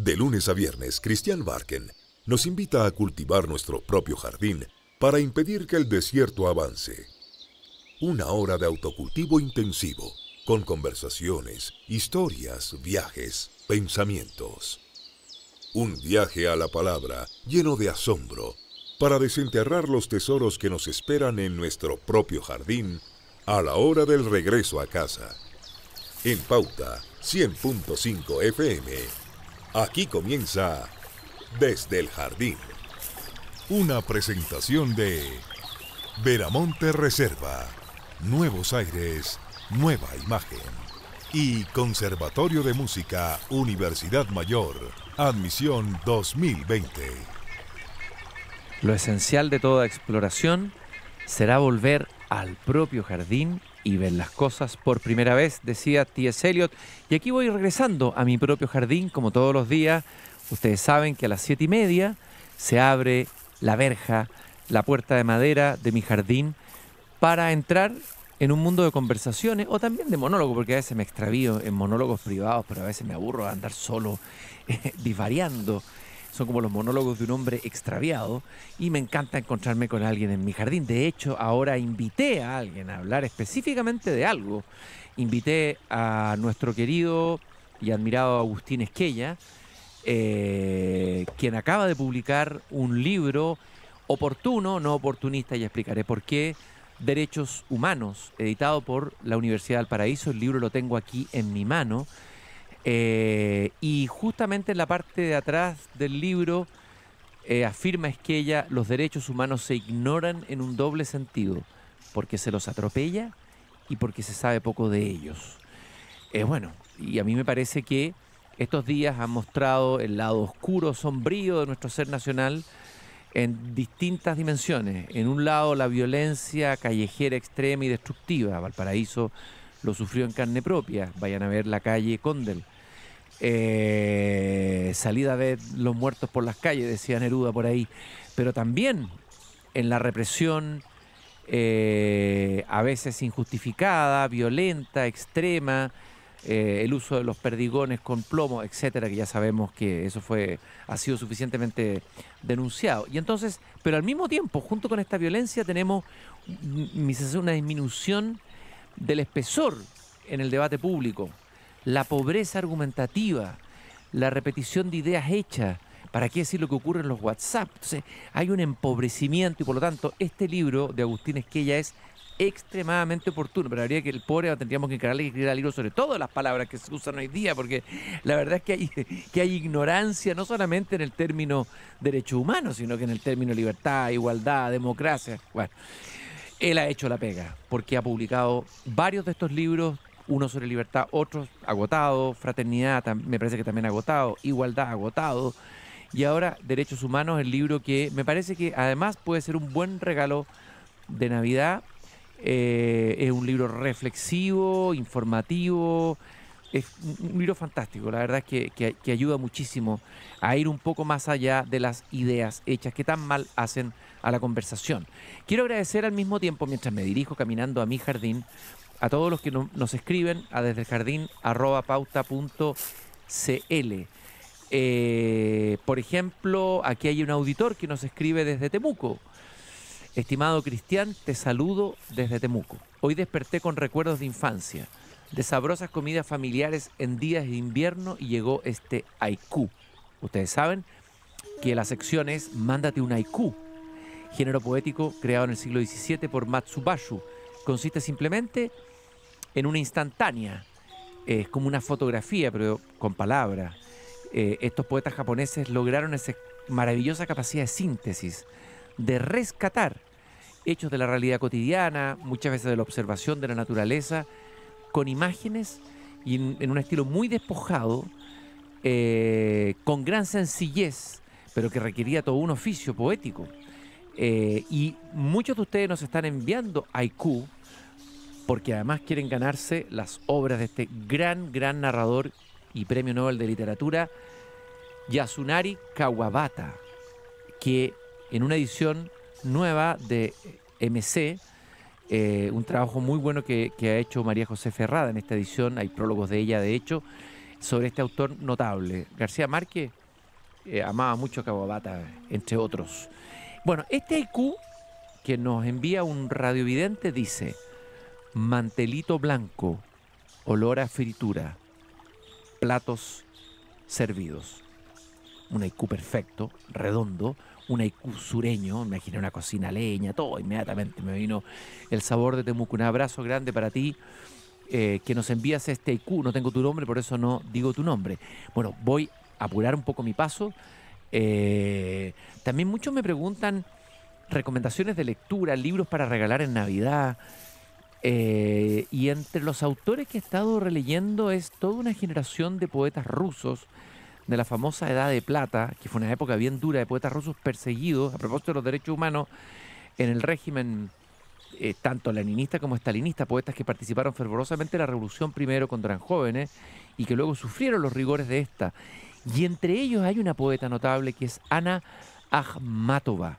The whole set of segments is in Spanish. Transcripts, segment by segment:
De lunes a viernes, Christian Barken nos invita a cultivar nuestro propio jardín para impedir que el desierto avance. Una hora de autocultivo intensivo, con conversaciones, historias, viajes, pensamientos. Un viaje a la palabra lleno de asombro para desenterrar los tesoros que nos esperan en nuestro propio jardín a la hora del regreso a casa. En Pauta 100.5 FM, aquí comienza Desde el Jardín. Una presentación de Veramonte Reserva, Nuevos Aires, Nueva Imagen. Y Conservatorio de Música, Universidad Mayor, admisión 2020. Lo esencial de toda exploración será volver al propio jardín y ver las cosas por primera vez, decía T.S. Eliot. Y aquí voy regresando a mi propio jardín, como todos los días. Ustedes saben que a las 7:30 se abre la verja, la puerta de madera de mi jardín, para entrar en un mundo de conversaciones o también de monólogos, porque a veces me extravío en monólogos privados, pero a veces me aburro de andar solo, divariando. Son como los monólogos de un hombre extraviado y me encanta encontrarme con alguien en mi jardín. De hecho, ahora invité a alguien a hablar específicamente de algo. Invité a nuestro querido y admirado Agustín Esquella, quien acaba de publicar un libro oportuno, no oportunista, y explicaré por qué, Derechos Humanos, editado por la Universidad del Paraíso. El libro lo tengo aquí en mi mano. Y justamente en la parte de atrás del libro afirma Esquella: los derechos humanos se ignoran en un doble sentido, porque se los atropella y porque se sabe poco de ellos. Bueno, y a mí me parece que estos días han mostrado el lado oscuro, sombrío de nuestro ser nacional en distintas dimensiones. En un lado, la violencia callejera extrema y destructiva. Valparaíso lo sufrió en carne propia. Vayan a ver la calle Condel. Salida a ver los muertos por las calles, decía Neruda por ahí. Pero también en la represión a veces injustificada, violenta, extrema, el uso de los perdigones con plomo, etcétera, que ya sabemos que eso ha sido suficientemente denunciado. Y entonces, pero al mismo tiempo, junto con esta violencia, tenemos una disminución del espesor en el debate público, la pobreza argumentativa, la repetición de ideas hechas. ¿Para qué decir lo que ocurre en los WhatsApp? Entonces, hay un empobrecimiento y por lo tanto este libro de Agustín Esquella es extremadamente oportuno, pero habría que tendríamos que encargarle que escribir el libro sobre todo las palabras que se usan hoy día, porque la verdad es que hay ignorancia no solamente en el término derechos humanos, sino que en el término libertad, igualdad, democracia. Bueno, él ha hecho la pega, porque ha publicado varios de estos libros, uno sobre libertad, otros agotado, fraternidad me parece que también agotado, igualdad agotado, y ahora derechos humanos, el libro que me parece que además puede ser un buen regalo de Navidad. Es un libro reflexivo, informativo, es un libro fantástico. La verdad es que ayuda muchísimo a ir un poco más allá de las ideas hechas que tan mal hacen a la conversación. Quiero agradecer al mismo tiempo, mientras me dirijo caminando a mi jardín, a todos los que nos escriben a desdeeljardín@pauta.cl. Por ejemplo, aquí hay un auditor que nos escribe desde Temuco. Estimado Cristian, te saludo desde Temuco. Hoy desperté con recuerdos de infancia, de sabrosas comidas familiares en días de invierno y llegó este haiku. Ustedes saben que la sección es Mándate un haiku, género poético creado en el siglo XVII por Matsubashu. Consiste simplemente en una instantánea, es como una fotografía, pero con palabras. Estos poetas japoneses lograron esa maravillosa capacidad de síntesis, de rescatar hechos de la realidad cotidiana, muchas veces de la observación de la naturaleza, con imágenes y en un estilo muy despojado, con gran sencillez, pero que requería todo un oficio poético. Y muchos de ustedes nos están enviando haiku porque además quieren ganarse las obras de este gran narrador y Premio Nobel de Literatura, Yasunari Kawabata, que en una edición nueva de MC, un trabajo muy bueno que ha hecho María José Ferrada en esta edición, hay prólogos de ella de hecho, sobre este autor notable. García Márquez amaba mucho a Kawabata, entre otros. Bueno, este haiku que nos envía un radiovidente dice: mantelito blanco, olor a fritura, platos servidos. Un haiku perfecto, redondo, un haiku sureño, me imaginé una cocina a leña, todo, inmediatamente me vino el sabor de Temuco. Un abrazo grande para ti, que nos envías este haiku. No tengo tu nombre, por eso no digo tu nombre. Bueno, voy a apurar un poco mi paso. También muchos me preguntan recomendaciones de lectura, libros para regalar en Navidad. Y entre los autores que he estado releyendo es toda una generación de poetas rusos de la famosa Edad de Plata, que fue una época bien dura de poetas rusos perseguidos a propósito de los derechos humanos en el régimen tanto leninista como stalinista, poetas que participaron fervorosamente en la revolución primero cuando eran jóvenes y que luego sufrieron los rigores de esta. Y entre ellos hay una poeta notable que es Ana Akhmatova.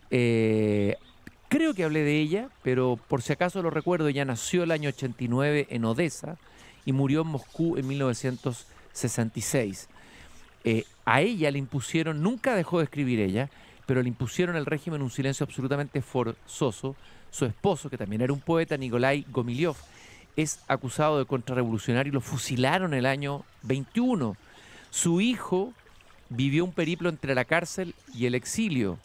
Creo que hablé de ella, pero por si acaso lo recuerdo, ella nació el año 89 en Odessa y murió en Moscú en 1966. A ella le impusieron, nunca dejó de escribir ella, pero le impusieron al régimen un silencio absolutamente forzoso. Su esposo, que también era un poeta, Nikolai Gomilyov, es acusado de contrarrevolucionario y lo fusilaron el año 21. Su hijo vivió un periplo entre la cárcel y el exilio.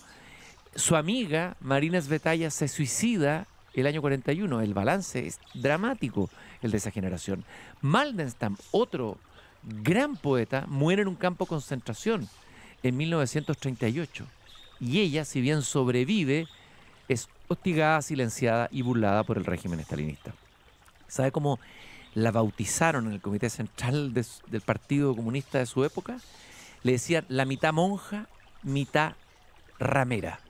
Su amiga, Marina Tsvetaeva, se suicida el año 41. El balance es dramático, el de esa generación. Mandelstam, otro gran poeta, muere en un campo de concentración en 1938. Y ella, si bien sobrevive, es hostigada, silenciada y burlada por el régimen stalinista. ¿Sabe cómo la bautizaron en el comité central del Partido Comunista de su época? Le decían la mitad monja, mitad ramera.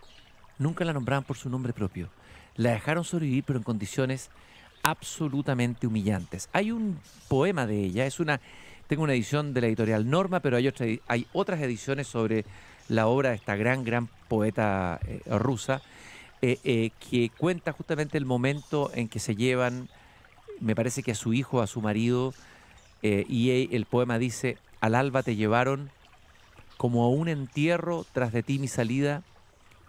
Nunca la nombraban por su nombre propio. La dejaron sobrevivir, pero en condiciones absolutamente humillantes. Hay un poema de ella, tengo una edición de la editorial Norma, pero hay otras ediciones sobre la obra de esta gran poeta rusa, que cuenta justamente el momento en que se llevan, me parece que a su hijo, a su marido, y el poema dice: al alba te llevaron como a un entierro, tras de ti mi salida,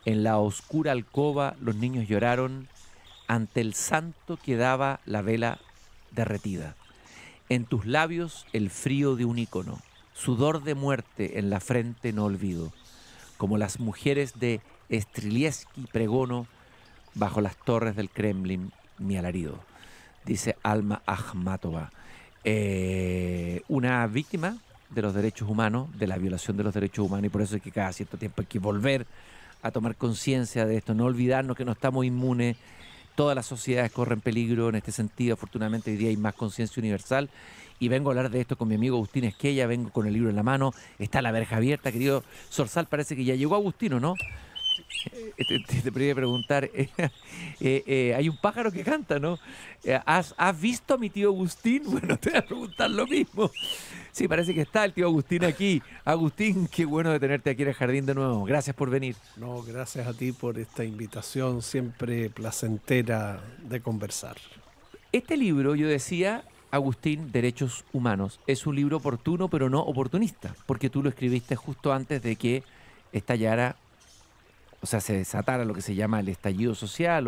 en la oscura alcoba los niños lloraron, ante el santo quedaba la vela derretida. En tus labios el frío de un ícono, sudor de muerte en la frente no olvido, como las mujeres de Streletsky pregono, bajo las torres del Kremlin mi alarido. Dice Alma Akhmatova, una víctima de los derechos humanos, de la violación de los derechos humanos, y por eso es que cada cierto tiempo hay que volver a tomar conciencia de esto, no olvidarnos que no estamos inmunes. Todas las sociedades corren peligro en este sentido. Afortunadamente hoy día hay más conciencia universal y vengo a hablar de esto con mi amigo Agustín Esquella. Vengo con el libro en la mano, está la verja abierta, querido Zorzal. Parece que ya llegó Agustino, ¿no? Te podría preguntar, hay un pájaro que canta, ¿no? ¿Has visto a mi tío Agustín? Bueno, te voy a preguntar lo mismo. Sí, parece que está el tío Agustín aquí. Agustín, qué bueno de tenerte aquí en el jardín de nuevo. Gracias por venir. No, gracias a ti por esta invitación, siempre placentera de conversar. Este libro, yo decía, Agustín, Derechos Humanos, es un libro oportuno, pero no oportunista, porque tú lo escribiste justo antes de que estallara, o sea, se desatara lo que se llama el estallido social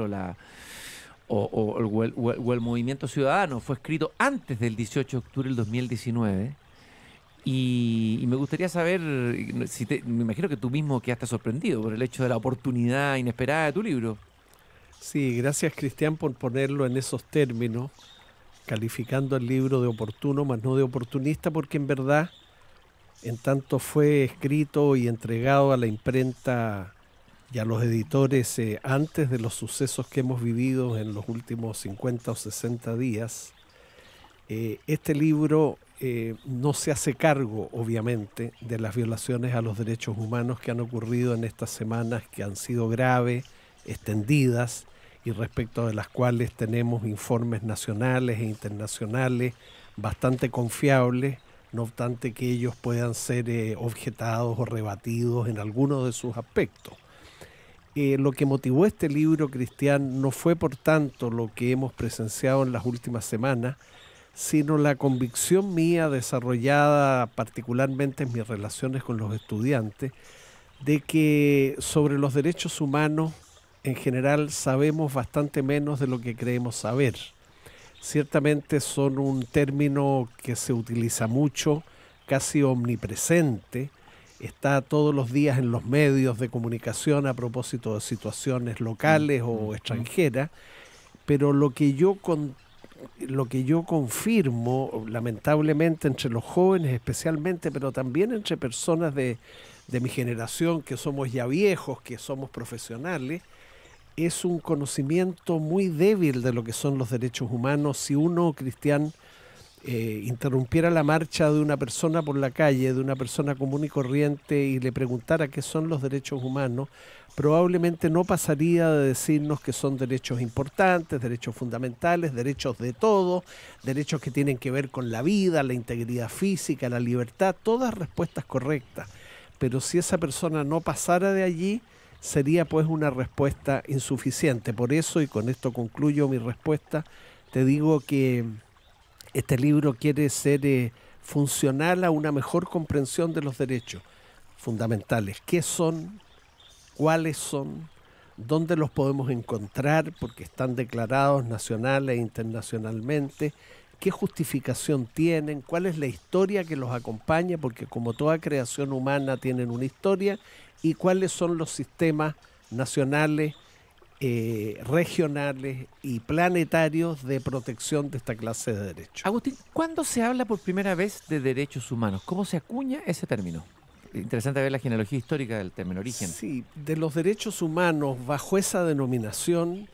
o el movimiento ciudadano. Fue escrito antes del 18 de octubre del 2019 y me gustaría saber, me imagino que tú mismo quedaste sorprendido por el hecho de la oportunidad inesperada de tu libro. Sí, gracias Cristian por ponerlo en esos términos, calificando el libro de oportuno, más no de oportunista, porque en verdad, en tanto fue escrito y entregado a la imprenta y a los editores antes de los sucesos que hemos vivido en los últimos 50 o 60 días, este libro no se hace cargo, obviamente, de las violaciones a los derechos humanos que han ocurrido en estas semanas, que han sido graves, extendidas, y respecto de las cuales tenemos informes nacionales e internacionales bastante confiables, no obstante que ellos puedan ser objetados o rebatidos en algunos de sus aspectos. Lo que motivó este libro, Cristian, no fue por tanto lo que hemos presenciado en las últimas semanas, sino la convicción mía, desarrollada particularmente en mis relaciones con los estudiantes, de que sobre los derechos humanos en general sabemos bastante menos de lo que creemos saber. Ciertamente son un término que se utiliza mucho, casi omnipresente, está todos los días en los medios de comunicación a propósito de situaciones locales o extranjeras, pero lo que yo confirmo, lamentablemente entre los jóvenes especialmente, pero también entre personas de mi generación, que somos ya viejos, que somos profesionales, es un conocimiento muy débil de lo que son los derechos humanos. Si uno, Cristian, interrumpiera la marcha de una persona por la calle, de una persona común y corriente, y le preguntara qué son los derechos humanos, probablemente no pasaría de decirnos que son derechos importantes, derechos fundamentales, derechos de todo, derechos que tienen que ver con la vida, la integridad física, la libertad, todas respuestas correctas. Pero si esa persona no pasara de allí, sería pues una respuesta insuficiente. Por eso, y con esto concluyo mi respuesta, te digo que este libro quiere ser funcional a una mejor comprensión de los derechos fundamentales. ¿Qué son? ¿Cuáles son? ¿Dónde los podemos encontrar? Porque están declarados nacional e internacionalmente. ¿Qué justificación tienen? ¿Cuál es la historia que los acompaña? Porque como toda creación humana tienen una historia. ¿Y cuáles son los sistemas nacionales, regionales y planetarios de protección de esta clase de derechos? Agustín, ¿cuándo se habla por primera vez de derechos humanos? ¿Cómo se acuña ese término? Interesante ver la genealogía histórica del término origen. Sí, de los derechos humanos bajo esa denominación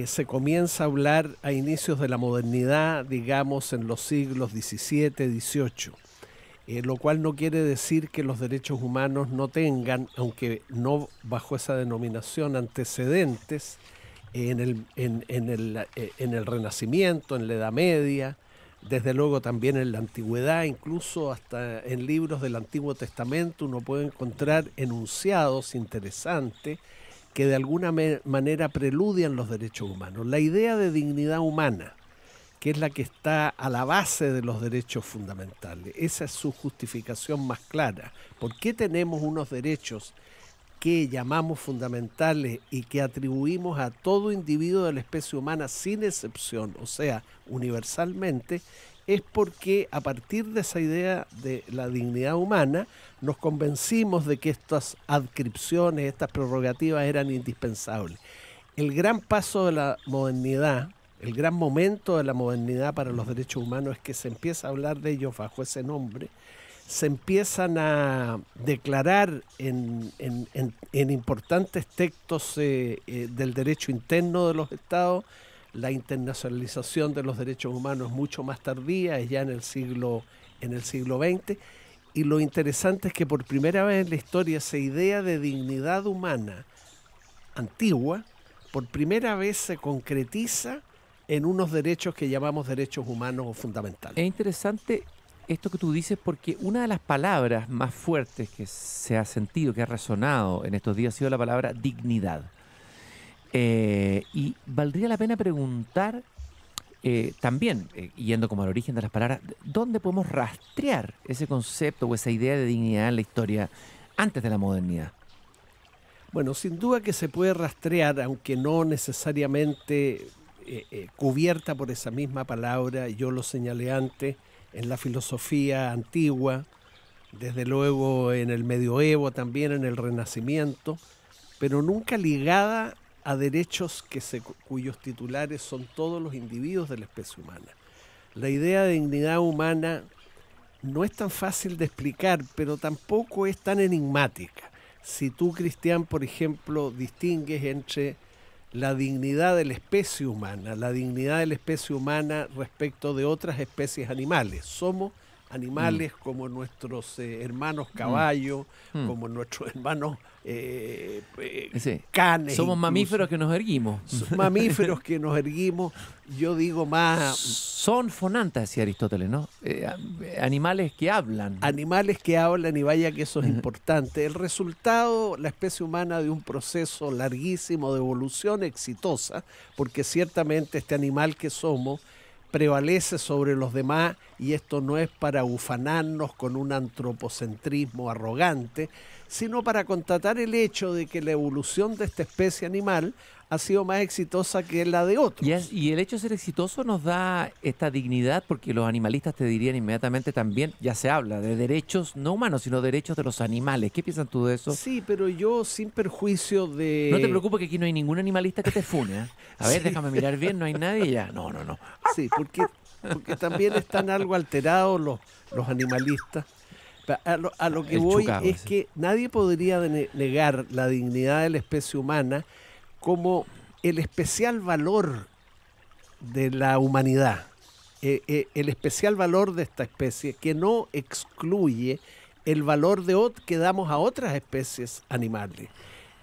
se comienza a hablar a inicios de la modernidad, digamos en los siglos XVII, XVIII. Lo cual no quiere decir que los derechos humanos no tengan, aunque no bajo esa denominación, antecedentes en el Renacimiento, en la Edad Media, desde luego también en la Antigüedad, incluso hasta en libros del Antiguo Testamento uno puede encontrar enunciados interesantes que de alguna manera preludian los derechos humanos. La idea de dignidad humana, que es la que está a la base de los derechos fundamentales. Esa es su justificación más clara. ¿Por qué tenemos unos derechos que llamamos fundamentales y que atribuimos a todo individuo de la especie humana sin excepción, o sea, universalmente? Es porque a partir de esa idea de la dignidad humana nos convencimos de que estas adscripciones, estas prerrogativas eran indispensables. El gran paso de la modernidad, el gran momento de la modernidad para los derechos humanos es que se empieza a hablar de ellos bajo ese nombre, se empiezan a declarar en importantes textos del derecho interno de los estados. La internacionalización de los derechos humanos es mucho más tardía, es ya en el siglo XX, y lo interesante es que por primera vez en la historia esa idea de dignidad humana antigua, por primera vez se concretiza en unos derechos que llamamos derechos humanos o fundamentales. Es interesante esto que tú dices porque una de las palabras más fuertes que se ha sentido, que ha resonado en estos días ha sido la palabra dignidad. Y valdría la pena preguntar también, yendo como al origen de las palabras, ¿dónde podemos rastrear ese concepto o esa idea de dignidad en la historia antes de la modernidad? Bueno, sin duda que se puede rastrear, aunque no necesariamente cubierta por esa misma palabra. Yo lo señalé antes, en la filosofía antigua, desde luego en el medioevo, también en el Renacimiento, pero nunca ligada a derechos cuyos titulares son todos los individuos de la especie humana. La idea de dignidad humana no es tan fácil de explicar, pero tampoco es tan enigmática. Si tú, Cristian, por ejemplo, distingues entre la dignidad de la especie humana respecto de otras especies animales. Somos animales como nuestros hermanos caballos, como nuestros hermanos sí. Canes. Somos mamíferos que nos erguimos. Mamíferos que nos erguimos, yo digo más... Son fonantes, decía Aristóteles, ¿no? Animales que hablan. Animales que hablan, y vaya que eso es importante. El resultado, la especie humana, de un proceso larguísimo de evolución exitosa, porque ciertamente este animal que somos prevalece sobre los demás, y esto no es para ufanarnos con un antropocentrismo arrogante, sino para constatar el hecho de que la evolución de esta especie animal ha sido más exitosa que la de otros. Y el hecho de ser exitoso nos da esta dignidad, porque los animalistas te dirían inmediatamente también, ya se habla de derechos no humanos, sino derechos de los animales. ¿Qué piensan tú de eso? Sí, pero yo sin perjuicio de... No te preocupes, que aquí no hay ningún animalista que te fune, ¿eh? A ver, Sí. déjame mirar bien, no hay nadie ya. No. Sí, porque también están algo alterados los animalistas. A lo que El voy chucao es ese. que nadie podría negar la dignidad de la especie humana como el especial valor de la humanidad, el especial valor de esta especie, que no excluye el valor que damos a otras especies animales.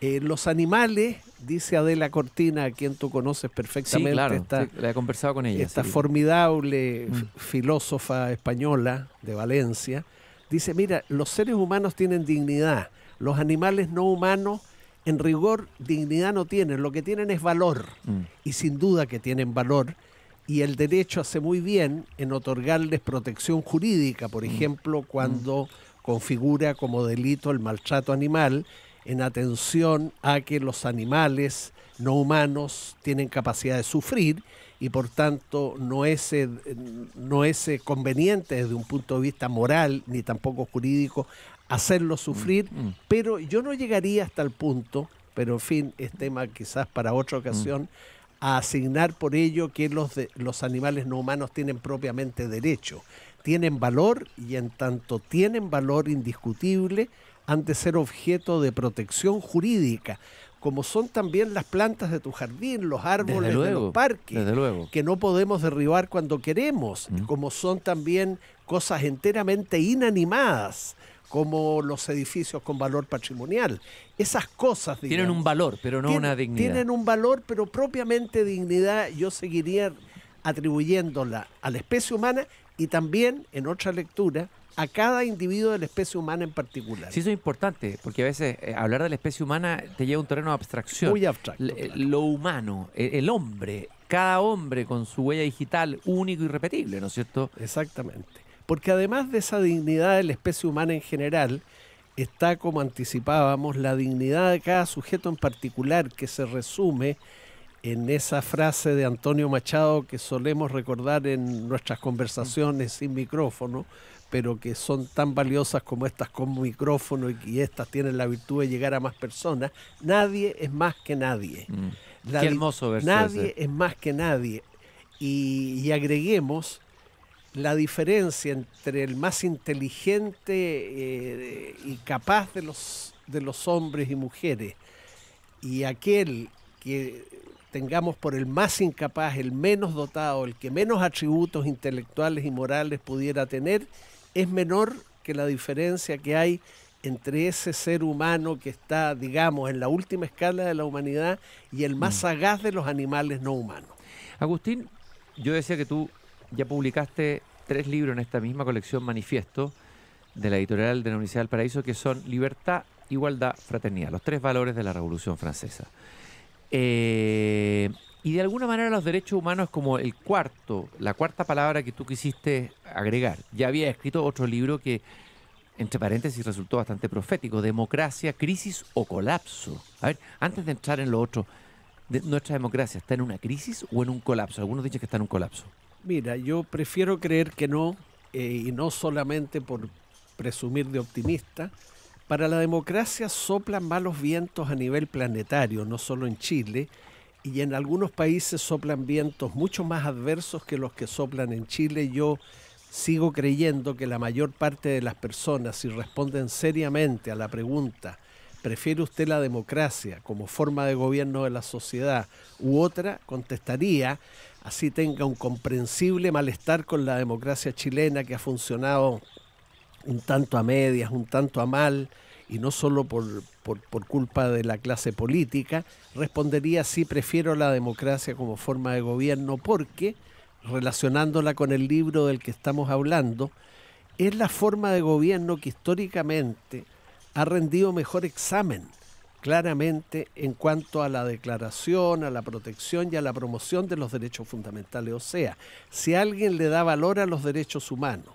Los animales, dice Adela Cortina, a quien tú conoces perfectamente, Sí, claro, sí, la he conversado con ella. esta sí. formidable filósofa española de Valencia, dice, mira, los seres humanos tienen dignidad, los animales no humanos en rigor dignidad no tienen, lo que tienen es valor, y sin duda que tienen valor, y el derecho hace muy bien en otorgarles protección jurídica, por ejemplo, cuando configura como delito el maltrato animal, en atención a que los animales no humanos tienen capacidad de sufrir, y por tanto no es conveniente desde un punto de vista moral ni tampoco jurídico hacerlo sufrir, pero yo no llegaría hasta el punto, pero en fin, es tema quizás para otra ocasión, a asignar por ello que los animales no humanos tienen propiamente derecho. Tienen valor, y en tanto tienen valor indiscutible, han de ser objeto de protección jurídica, como son también las plantas de tu jardín, los árboles Desde luego, de los parques, desde luego. que no podemos derribar cuando queremos, como son también cosas enteramente inanimadas, como los edificios con valor patrimonial. Esas cosas, digamos, Tienen un valor, pero no una dignidad. Tienen un valor, pero propiamente dignidad yo seguiría atribuyéndola a la especie humana, y también, en otra lectura, a cada individuo de la especie humana en particular. Sí, eso es importante, porque a veces hablar de la especie humana te lleva a un terreno de abstracción. Muy abstracto. Lo humano, el hombre, cada hombre con su huella digital único y irrepetible, ¿no es cierto? Exactamente. Porque además de esa dignidad de la especie humana en general, está, como anticipábamos, la dignidad de cada sujeto en particular, que se resume en esa frase de Antonio Machado que solemos recordar en nuestras conversaciones sin micrófono, pero que son tan valiosas como estas con micrófono, y estas tienen la virtud de llegar a más personas. Nadie es más que nadie. Qué hermoso verso Nadie ese. es más que nadie. Y agreguemos la diferencia entre el más inteligente y capaz de los hombres y mujeres, y aquel que tengamos por el más incapaz, el menos dotado, el que menos atributos intelectuales y morales pudiera tener, es menor que la diferencia que hay entre ese ser humano que está, digamos, en la última escala de la humanidad y el más sagaz de los animales no humanos. Agustín, yo decía que tú ya publicaste 3 libros en esta misma colección Manifiesto de la editorial de la Universidad del Paraíso, que son Libertad, Igualdad, Fraternidad, los 3 valores de la Revolución Francesa. Y de alguna manera los derechos humanos es como la cuarta palabra que tú quisiste agregar. Ya había escrito otro libro que, entre paréntesis, resultó bastante profético: Democracia, Crisis o Colapso. A ver, antes de entrar en lo otro, ¿nuestra democracia está en una crisis o en un colapso? Algunos dicen que está en un colapso. Mira, yo prefiero creer que no, y no solamente por presumir de optimista. Para la democracia soplan malos vientos a nivel planetario, no solo en Chile, y en algunos países soplan vientos mucho más adversos que los que soplan en Chile. Yo sigo creyendo que la mayor parte de las personas, si responden seriamente a la pregunta, ¿prefiere usted la democracia como forma de gobierno de la sociedad u otra?, contestaría, así tenga un comprensible malestar con la democracia chilena, que ha funcionado un tanto a medias, un tanto a mal, y no solo por culpa de la clase política, respondería: sí, prefiero la democracia como forma de gobierno, porque, relacionándola con el libro del que estamos hablando, es la forma de gobierno que históricamente ha rendido mejor examen claramente en cuanto a la declaración, a la protección y a la promoción de los derechos fundamentales. O sea, si alguien le da valor a los derechos humanos,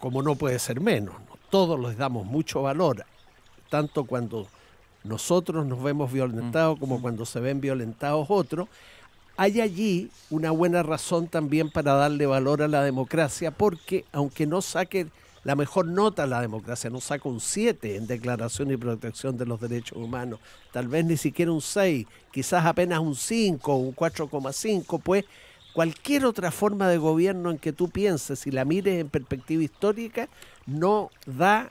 como no puede ser menos, ¿no? Todos les damos mucho valor, tanto cuando nosotros nos vemos violentados como cuando se ven violentados otros. Hay allí una buena razón también para darle valor a la democracia, porque aunque no saque la mejor nota a la democracia, no saca un 7 en declaración y protección de los derechos humanos, tal vez ni siquiera un 6, quizás apenas un 5 o un 4,5, pues cualquier otra forma de gobierno en que tú pienses y la mires en perspectiva histórica no da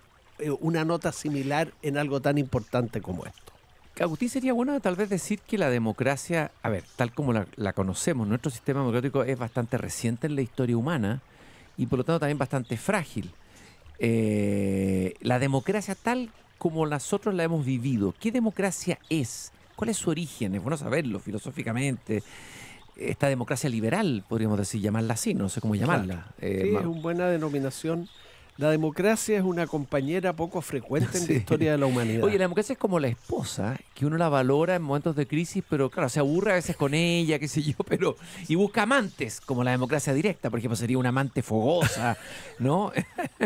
una nota similar en algo tan importante como esto. Agustín, sería bueno tal vez decir que la democracia, a ver, tal como la conocemos, nuestro sistema democrático es bastante reciente en la historia humana y por lo tanto también bastante frágil. La democracia tal como nosotros la hemos vivido, ¿qué democracia es? ¿Cuál es su origen? Es bueno saberlo filosóficamente. Esta democracia liberal, podríamos decir, llamarla así, no sé cómo llamarla. Claro. Sí, es una buena denominación. La democracia es una compañera poco frecuente en la historia de la humanidad. Oye, la democracia es como la esposa, que uno la valora en momentos de crisis, pero claro, se aburre a veces con ella, qué sé yo, pero y busca amantes, como la democracia directa, por ejemplo, sería una amante fogosa, ¿no?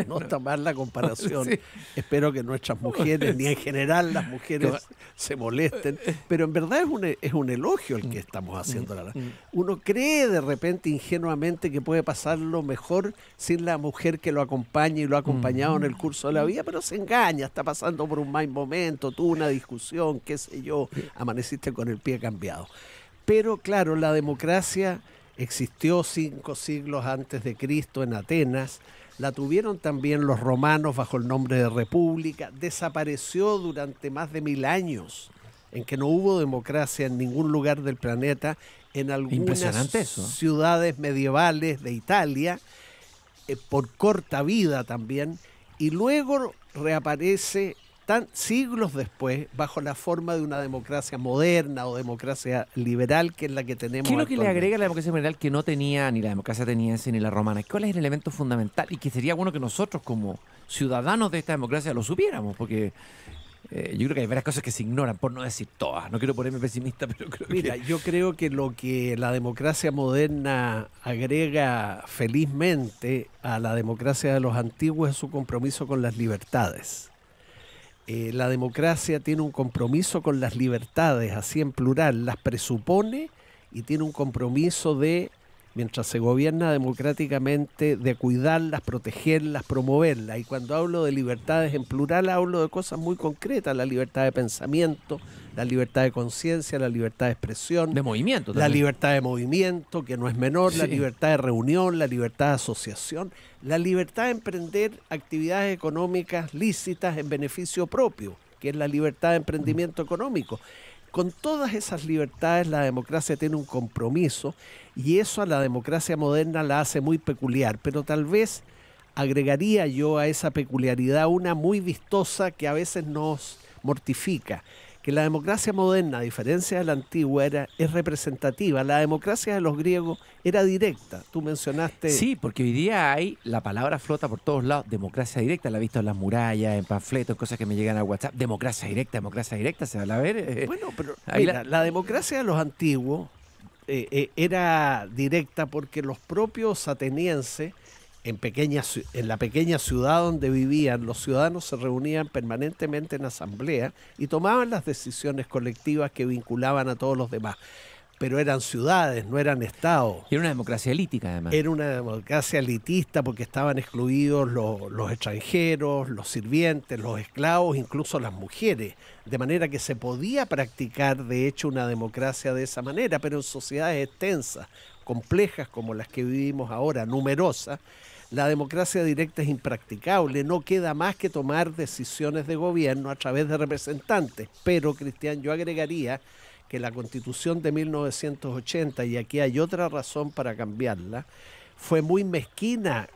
No está mal la comparación. Sí. Espero que nuestras mujeres, ni en general las mujeres, se molesten, pero en verdad es un elogio el que estamos haciendo. Uno cree de repente ingenuamente que puede pasarlo mejor sin la mujer que lo acompaña y lo ha acompañado en el curso de la vida, pero se engaña, está pasando por un mal momento, tuvo una discusión, qué sé yo, amaneciste con el pie cambiado. Pero claro, la democracia existió 5 siglos antes de Cristo en Atenas, la tuvieron también los romanos bajo el nombre de república, desapareció durante más de 1000 años, en que no hubo democracia en ningún lugar del planeta, en algunas ciudades medievales de Italia, por corta vida también, y luego reaparece siglos después bajo la forma de una democracia moderna o democracia liberal, que es la que tenemos. ¿Qué es lo que le agrega a la democracia liberal que no tenía ni la democracia ateniense ni la romana? ¿Cuál es el elemento fundamental? Y que sería bueno que nosotros como ciudadanos de esta democracia lo supiéramos, porque yo creo que hay varias cosas que se ignoran, por no decir todas. No quiero ponerme pesimista, pero creo que... Yo creo que lo que la democracia moderna agrega felizmente a la democracia de los antiguos es su compromiso con las libertades. La democracia tiene un compromiso con las libertades, así en plural, las presupone y tiene un compromiso de, mientras se gobierna democráticamente, de cuidarlas, protegerlas, promoverlas. Y cuando hablo de libertades en plural, hablo de cosas muy concretas: la libertad de pensamiento, la libertad de conciencia, la libertad de expresión. De movimiento también. La libertad de movimiento, que no es menor, sí. La libertad de reunión, la libertad de asociación, la libertad de emprender actividades económicas lícitas en beneficio propio, que es la libertad de emprendimiento económico. Con todas esas libertades la democracia tiene un compromiso y eso a la democracia moderna la hace muy peculiar, pero tal vez agregaría yo a esa peculiaridad una muy vistosa que a veces nos mortifica, que la democracia moderna, a diferencia de la antigua, es representativa. La democracia de los griegos era directa. Tú mencionaste... Sí, porque hoy día la palabra flota por todos lados, democracia directa, la he visto en las murallas, en panfletos, en cosas que me llegan a WhatsApp, democracia directa, se va a ver. Bueno, pero mira, la democracia de los antiguos era directa porque los propios atenienses, en la pequeña ciudad donde vivían, los ciudadanos se reunían permanentemente en asamblea y tomaban las decisiones colectivas que vinculaban a todos los demás. Pero eran ciudades, no eran estados. Y era una democracia elítica, además. Era una democracia elitista porque estaban excluidos los extranjeros, los sirvientes, los esclavos, incluso las mujeres. De manera que se podía practicar, de hecho, una democracia de esa manera, pero en sociedades extensas, complejas como las que vivimos ahora, numerosas, la democracia directa es impracticable, no queda más que tomar decisiones de gobierno a través de representantes. Pero, Cristian, yo agregaría que la Constitución de 1980, y aquí hay otra razón para cambiarla, fue muy mezquina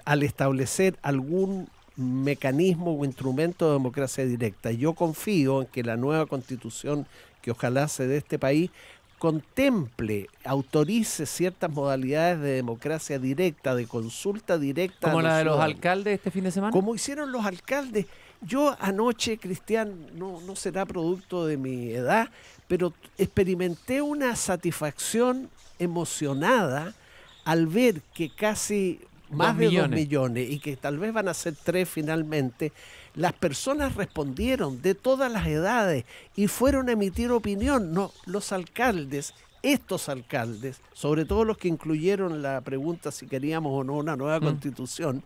al establecer algún mecanismo o instrumento de democracia directa. Yo confío en que la nueva Constitución que ojalá se dé este país contemple, autorice ciertas modalidades de democracia directa, de consulta directa. ¿Como la de los alcaldes este fin de semana? Como hicieron los alcaldes, Yo anoche, Cristian, no será producto de mi edad, pero experimenté una satisfacción emocionada al ver que casi más de 2 millones y que tal vez van a ser 3 finalmente, las personas respondieron de todas las edades y fueron a emitir opinión. No, los alcaldes, estos alcaldes, sobre todo los que incluyeron la pregunta si queríamos o no una nueva constitución,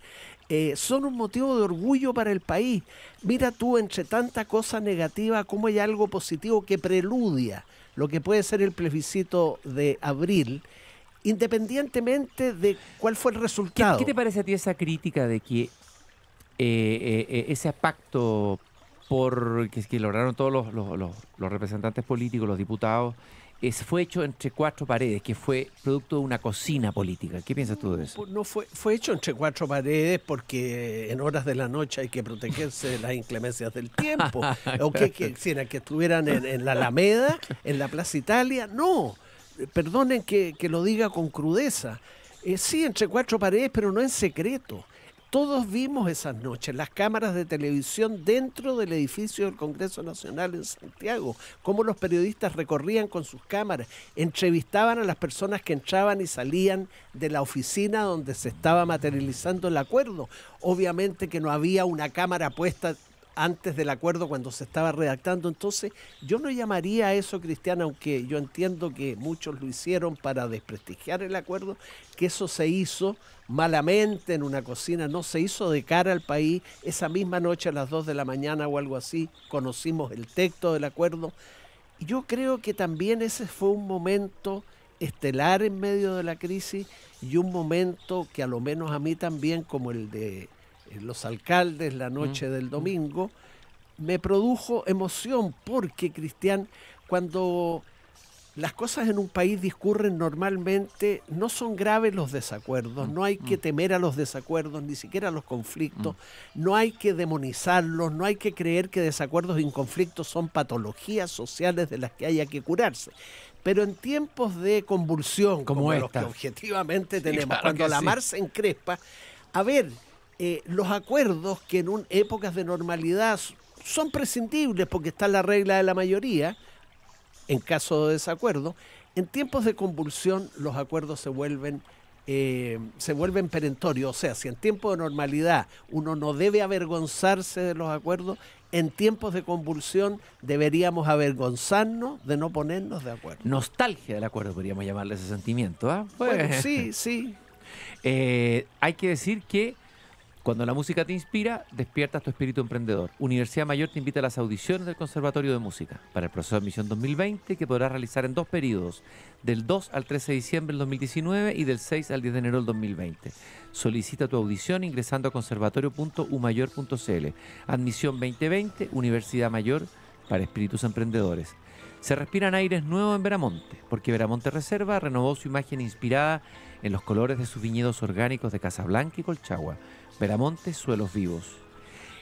son un motivo de orgullo para el país. Mira tú, entre tanta cosa negativa, cómo hay algo positivo que preludia lo que puede ser el plebiscito de abril, independientemente de cuál fue el resultado. ¿Qué te parece a ti esa crítica de que ese pacto que lograron todos los representantes políticos, los diputados, fue hecho entre 4 paredes, que fue producto de una cocina política? ¿Qué piensas tú de eso? No fue hecho entre 4 paredes porque en horas de la noche hay que protegerse de las inclemencias del tiempo. ¿O que estuvieran en la Alameda, en la Plaza Italia? No, perdonen que lo diga con crudeza. Sí, entre 4 paredes, pero no en secreto. Todos vimos esas noches las cámaras de televisión dentro del edificio del Congreso Nacional en Santiago, cómo los periodistas recorrían con sus cámaras, entrevistaban a las personas que entraban y salían de la oficina donde se estaba materializando el acuerdo. Obviamente que no había una cámara puesta antes del acuerdo cuando se estaba redactando. Entonces, yo no llamaría a eso, Cristian, aunque yo entiendo que muchos lo hicieron para desprestigiar el acuerdo, que eso se hizo malamente en una cocina, no se hizo de cara al país. Esa misma noche a las 2 de la mañana o algo así, conocimos el texto del acuerdo. Yo creo que también ese fue un momento estelar en medio de la crisis y un momento que a lo menos a mí también, como el de los alcaldes la noche del domingo, me produjo emoción porque, Cristian, cuando las cosas en un país discurren normalmente, no son graves los desacuerdos, no hay que temer a los desacuerdos, ni siquiera a los conflictos, no hay que demonizarlos, no hay que creer que desacuerdos y conflictos son patologías sociales de las que haya que curarse. Pero en tiempos de convulsión, como los que objetivamente tenemos, claro, cuando la mar se encrespa, a ver, los acuerdos que en épocas de normalidad son prescindibles porque está la regla de la mayoría, en caso de desacuerdo, en tiempos de convulsión los acuerdos se vuelven perentorios. O sea, si en tiempos de normalidad uno no debe avergonzarse de los acuerdos, en tiempos de convulsión deberíamos avergonzarnos de no ponernos de acuerdo. Nostalgia del acuerdo, podríamos llamarle ese sentimiento, ¿ah? Bueno, sí. Hay que decir que cuando la música te inspira, despiertas tu espíritu emprendedor. Universidad Mayor te invita a las audiciones del Conservatorio de Música para el proceso de admisión 2020, que podrás realizar en 2 periodos, del 2 al 13 de diciembre del 2019 y del 6 al 10 de enero del 2020. Solicita tu audición ingresando a conservatorio.umayor.cl. Admisión 2020, Universidad Mayor para espíritus emprendedores. Se respiran aires nuevos en Veramonte, porque Veramonte Reserva renovó su imagen inspirada en los colores de sus viñedos orgánicos de Casablanca y Colchagua. Veramonte, suelos vivos.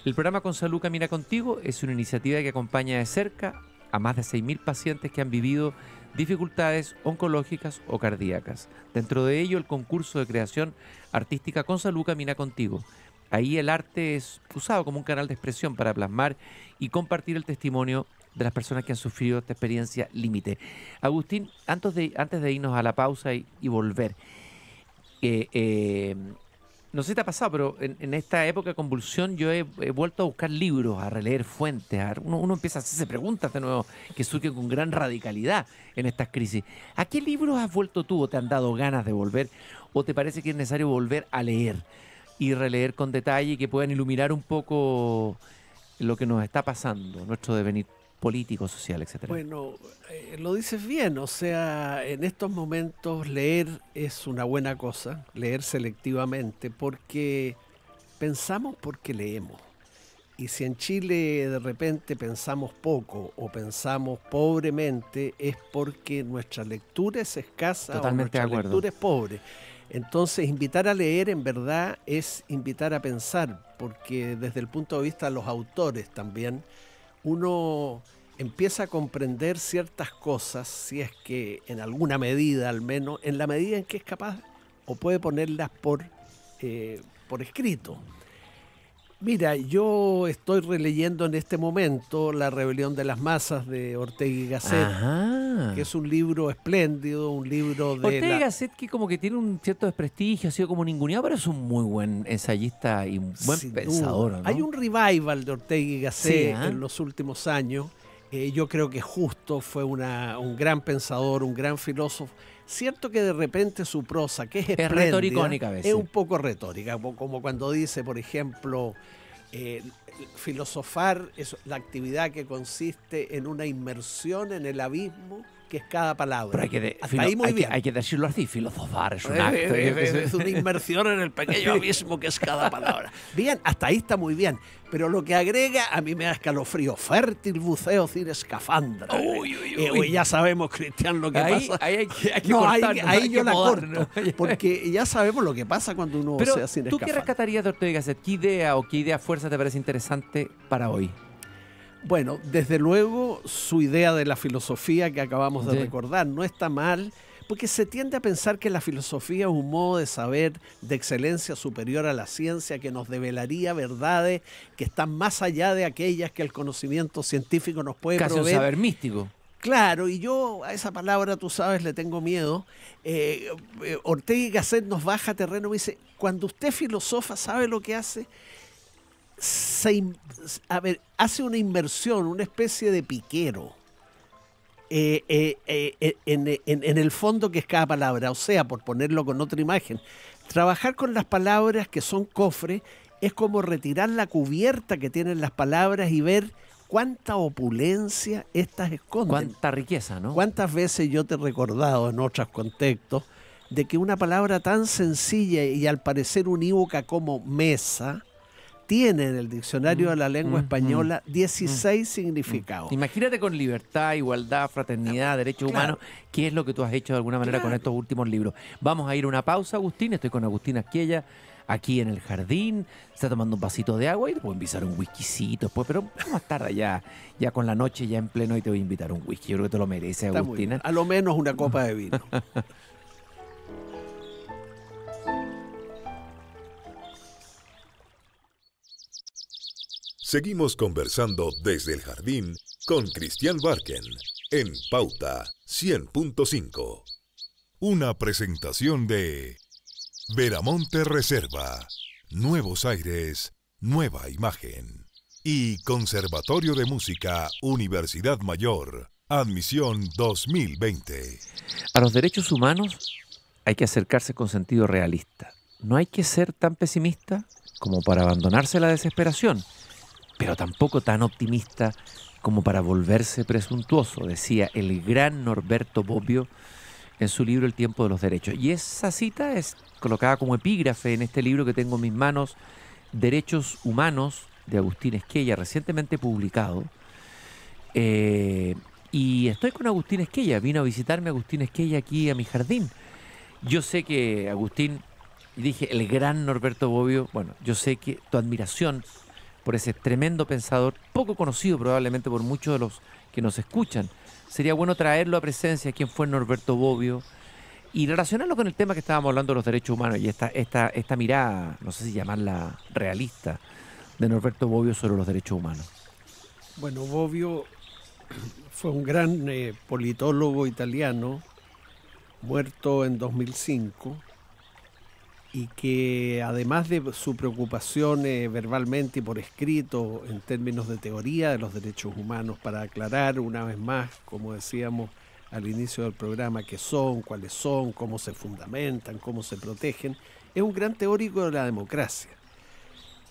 El programa Con Salud Camina Contigo es una iniciativa que acompaña de cerca a más de 6.000 pacientes que han vivido dificultades oncológicas o cardíacas. Dentro de ello, el concurso de creación artística Con Salud Camina Contigo. Ahí el arte es usado como un canal de expresión para plasmar y compartir el testimonio de las personas que han sufrido esta experiencia límite. Agustín, antes de irnos a la pausa y volver, no sé si te ha pasado, pero en esta época de convulsión yo he vuelto a buscar libros, a releer fuentes. Uno empieza a hacerse preguntas de nuevo que surgen con gran radicalidad en estas crisis. ¿A qué libros has vuelto tú o te han dado ganas de volver? ¿O te parece que es necesario volver a leer y releer con detalle y que puedan iluminar un poco lo que nos está pasando, nuestro devenir político, social, etcétera? Bueno, lo dices bien, o sea, en estos momentos leer es una buena cosa, leer selectivamente, porque pensamos porque leemos. Y si en Chile de repente pensamos poco o pensamos pobremente, es porque nuestra lectura es escasa. Totalmente o nuestra de acuerdo. Lectura es pobre. Entonces, invitar a leer en verdad es invitar a pensar, porque desde el punto de vista de los autores también, uno empieza a comprender ciertas cosas, si es que en alguna medida al menos, en la medida en que es capaz o puede ponerlas por escrito. Mira, yo estoy releyendo en este momento La rebelión de las masas de Ortega y Gasset, Ajá. que es un libro espléndido, un libro de Ortega y Gasset, que como que tiene un cierto desprestigio, ha sido como ninguneado, pero es un muy buen ensayista y un buen Sin pensador, duda. ¿no? Hay un revival de Ortega y Gasset Sí, ¿ah? en los últimos años. Yo creo que justo fue un gran pensador, un gran filósofo. Cierto que de repente su prosa, que es espléndida, retoricónica a veces. es un poco retórica, como cuando dice, por ejemplo, filosofar es la actividad que consiste en una inmersión en el abismo que es cada palabra. Pero hay que, Hasta ahí muy bien. hay que decirlo así, filosofar es un acto. Es una inmersión en el pequeño abismo que es cada palabra. Bien, hasta ahí está muy bien. Pero lo que agrega a mí me da escalofrío. Fértil buceo sin escafandra. Ya sabemos, Cristian, lo que pasa. Ahí hay que No, cortarnos, ahí hay yo que la modernos. corto. Porque ya sabemos lo que pasa cuando uno Pero, sea sin ¿tú qué escafandra. rescatarías de Ortega y Gasset? ¿Qué idea o qué idea fuerza te parece interesante para hoy? Bueno, desde luego su idea de la filosofía que acabamos de Sí. recordar no está mal, porque se tiende a pensar que la filosofía es un modo de saber de excelencia superior a la ciencia que nos develaría verdades que están más allá de aquellas que el conocimiento científico nos puede Casi un proveer. saber místico. Claro, y yo a esa palabra, tú sabes, le tengo miedo. Ortega y Gasset nos baja terreno y dice, cuando usted filosofa, ¿sabe lo que hace? Hace una inversión, una especie de piquero en el fondo que es cada palabra. O sea, por ponerlo con otra imagen, trabajar con las palabras que son cofres es como retirar la cubierta que tienen las palabras y ver cuánta opulencia estas esconden. Cuánta riqueza, ¿no? ¿Cuántas veces yo te he recordado en otros contextos de que una palabra tan sencilla y al parecer unívoca como mesa tiene en el diccionario de la lengua española 16 significados? Imagínate con libertad, igualdad, fraternidad, derechos Claro. humanos, qué es lo que tú has hecho de alguna manera con estos últimos libros. Vamos a ir a una pausa, Agustín. Estoy con Agustín Asquella aquí en el jardín, está tomando un vasito de agua y te puedo invitar un whiskycito después, pero más tarde ya con la noche ya en pleno y te voy a invitar un whisky. Yo creo que te lo mereces, Está muy Agustín. bien. A lo menos una copa de vino. Seguimos conversando desde el jardín con Cristian Barken en Pauta 100.5. Una presentación de Veramonte Reserva, Nuevos Aires, Nueva Imagen y Conservatorio de Música Universidad Mayor, admisión 2020. A los derechos humanos hay que acercarse con sentido realista. No hay que ser tan pesimista como para abandonarse a la desesperación, pero tampoco tan optimista como para volverse presuntuoso, decía el gran Norberto Bobbio en su libro El tiempo de los derechos. Y esa cita es colocada como epígrafe en este libro que tengo en mis manos, Derechos Humanos, de Agustín Asquella, recientemente publicado. Y estoy con Agustín Asquella, vino a visitarme Agustín Asquella aquí a mi jardín. Yo sé que, Agustín, dije el gran Norberto Bobbio, bueno, yo sé que tu admiración por ese tremendo pensador, poco conocido probablemente por muchos de los que nos escuchan, sería bueno traerlo a presencia, quién fue Norberto Bobbio, y relacionarlo con el tema que estábamos hablando de los derechos humanos y esta mirada, no sé si llamarla realista, de Norberto Bobbio sobre los derechos humanos. Bueno, Bobbio fue un gran politólogo italiano, muerto en 2005, y que además de su preocupación verbalmente y por escrito en términos de teoría de los derechos humanos, para aclarar una vez más, como decíamos al inicio del programa, qué son, cuáles son, cómo se fundamentan, cómo se protegen, es un gran teórico de la democracia.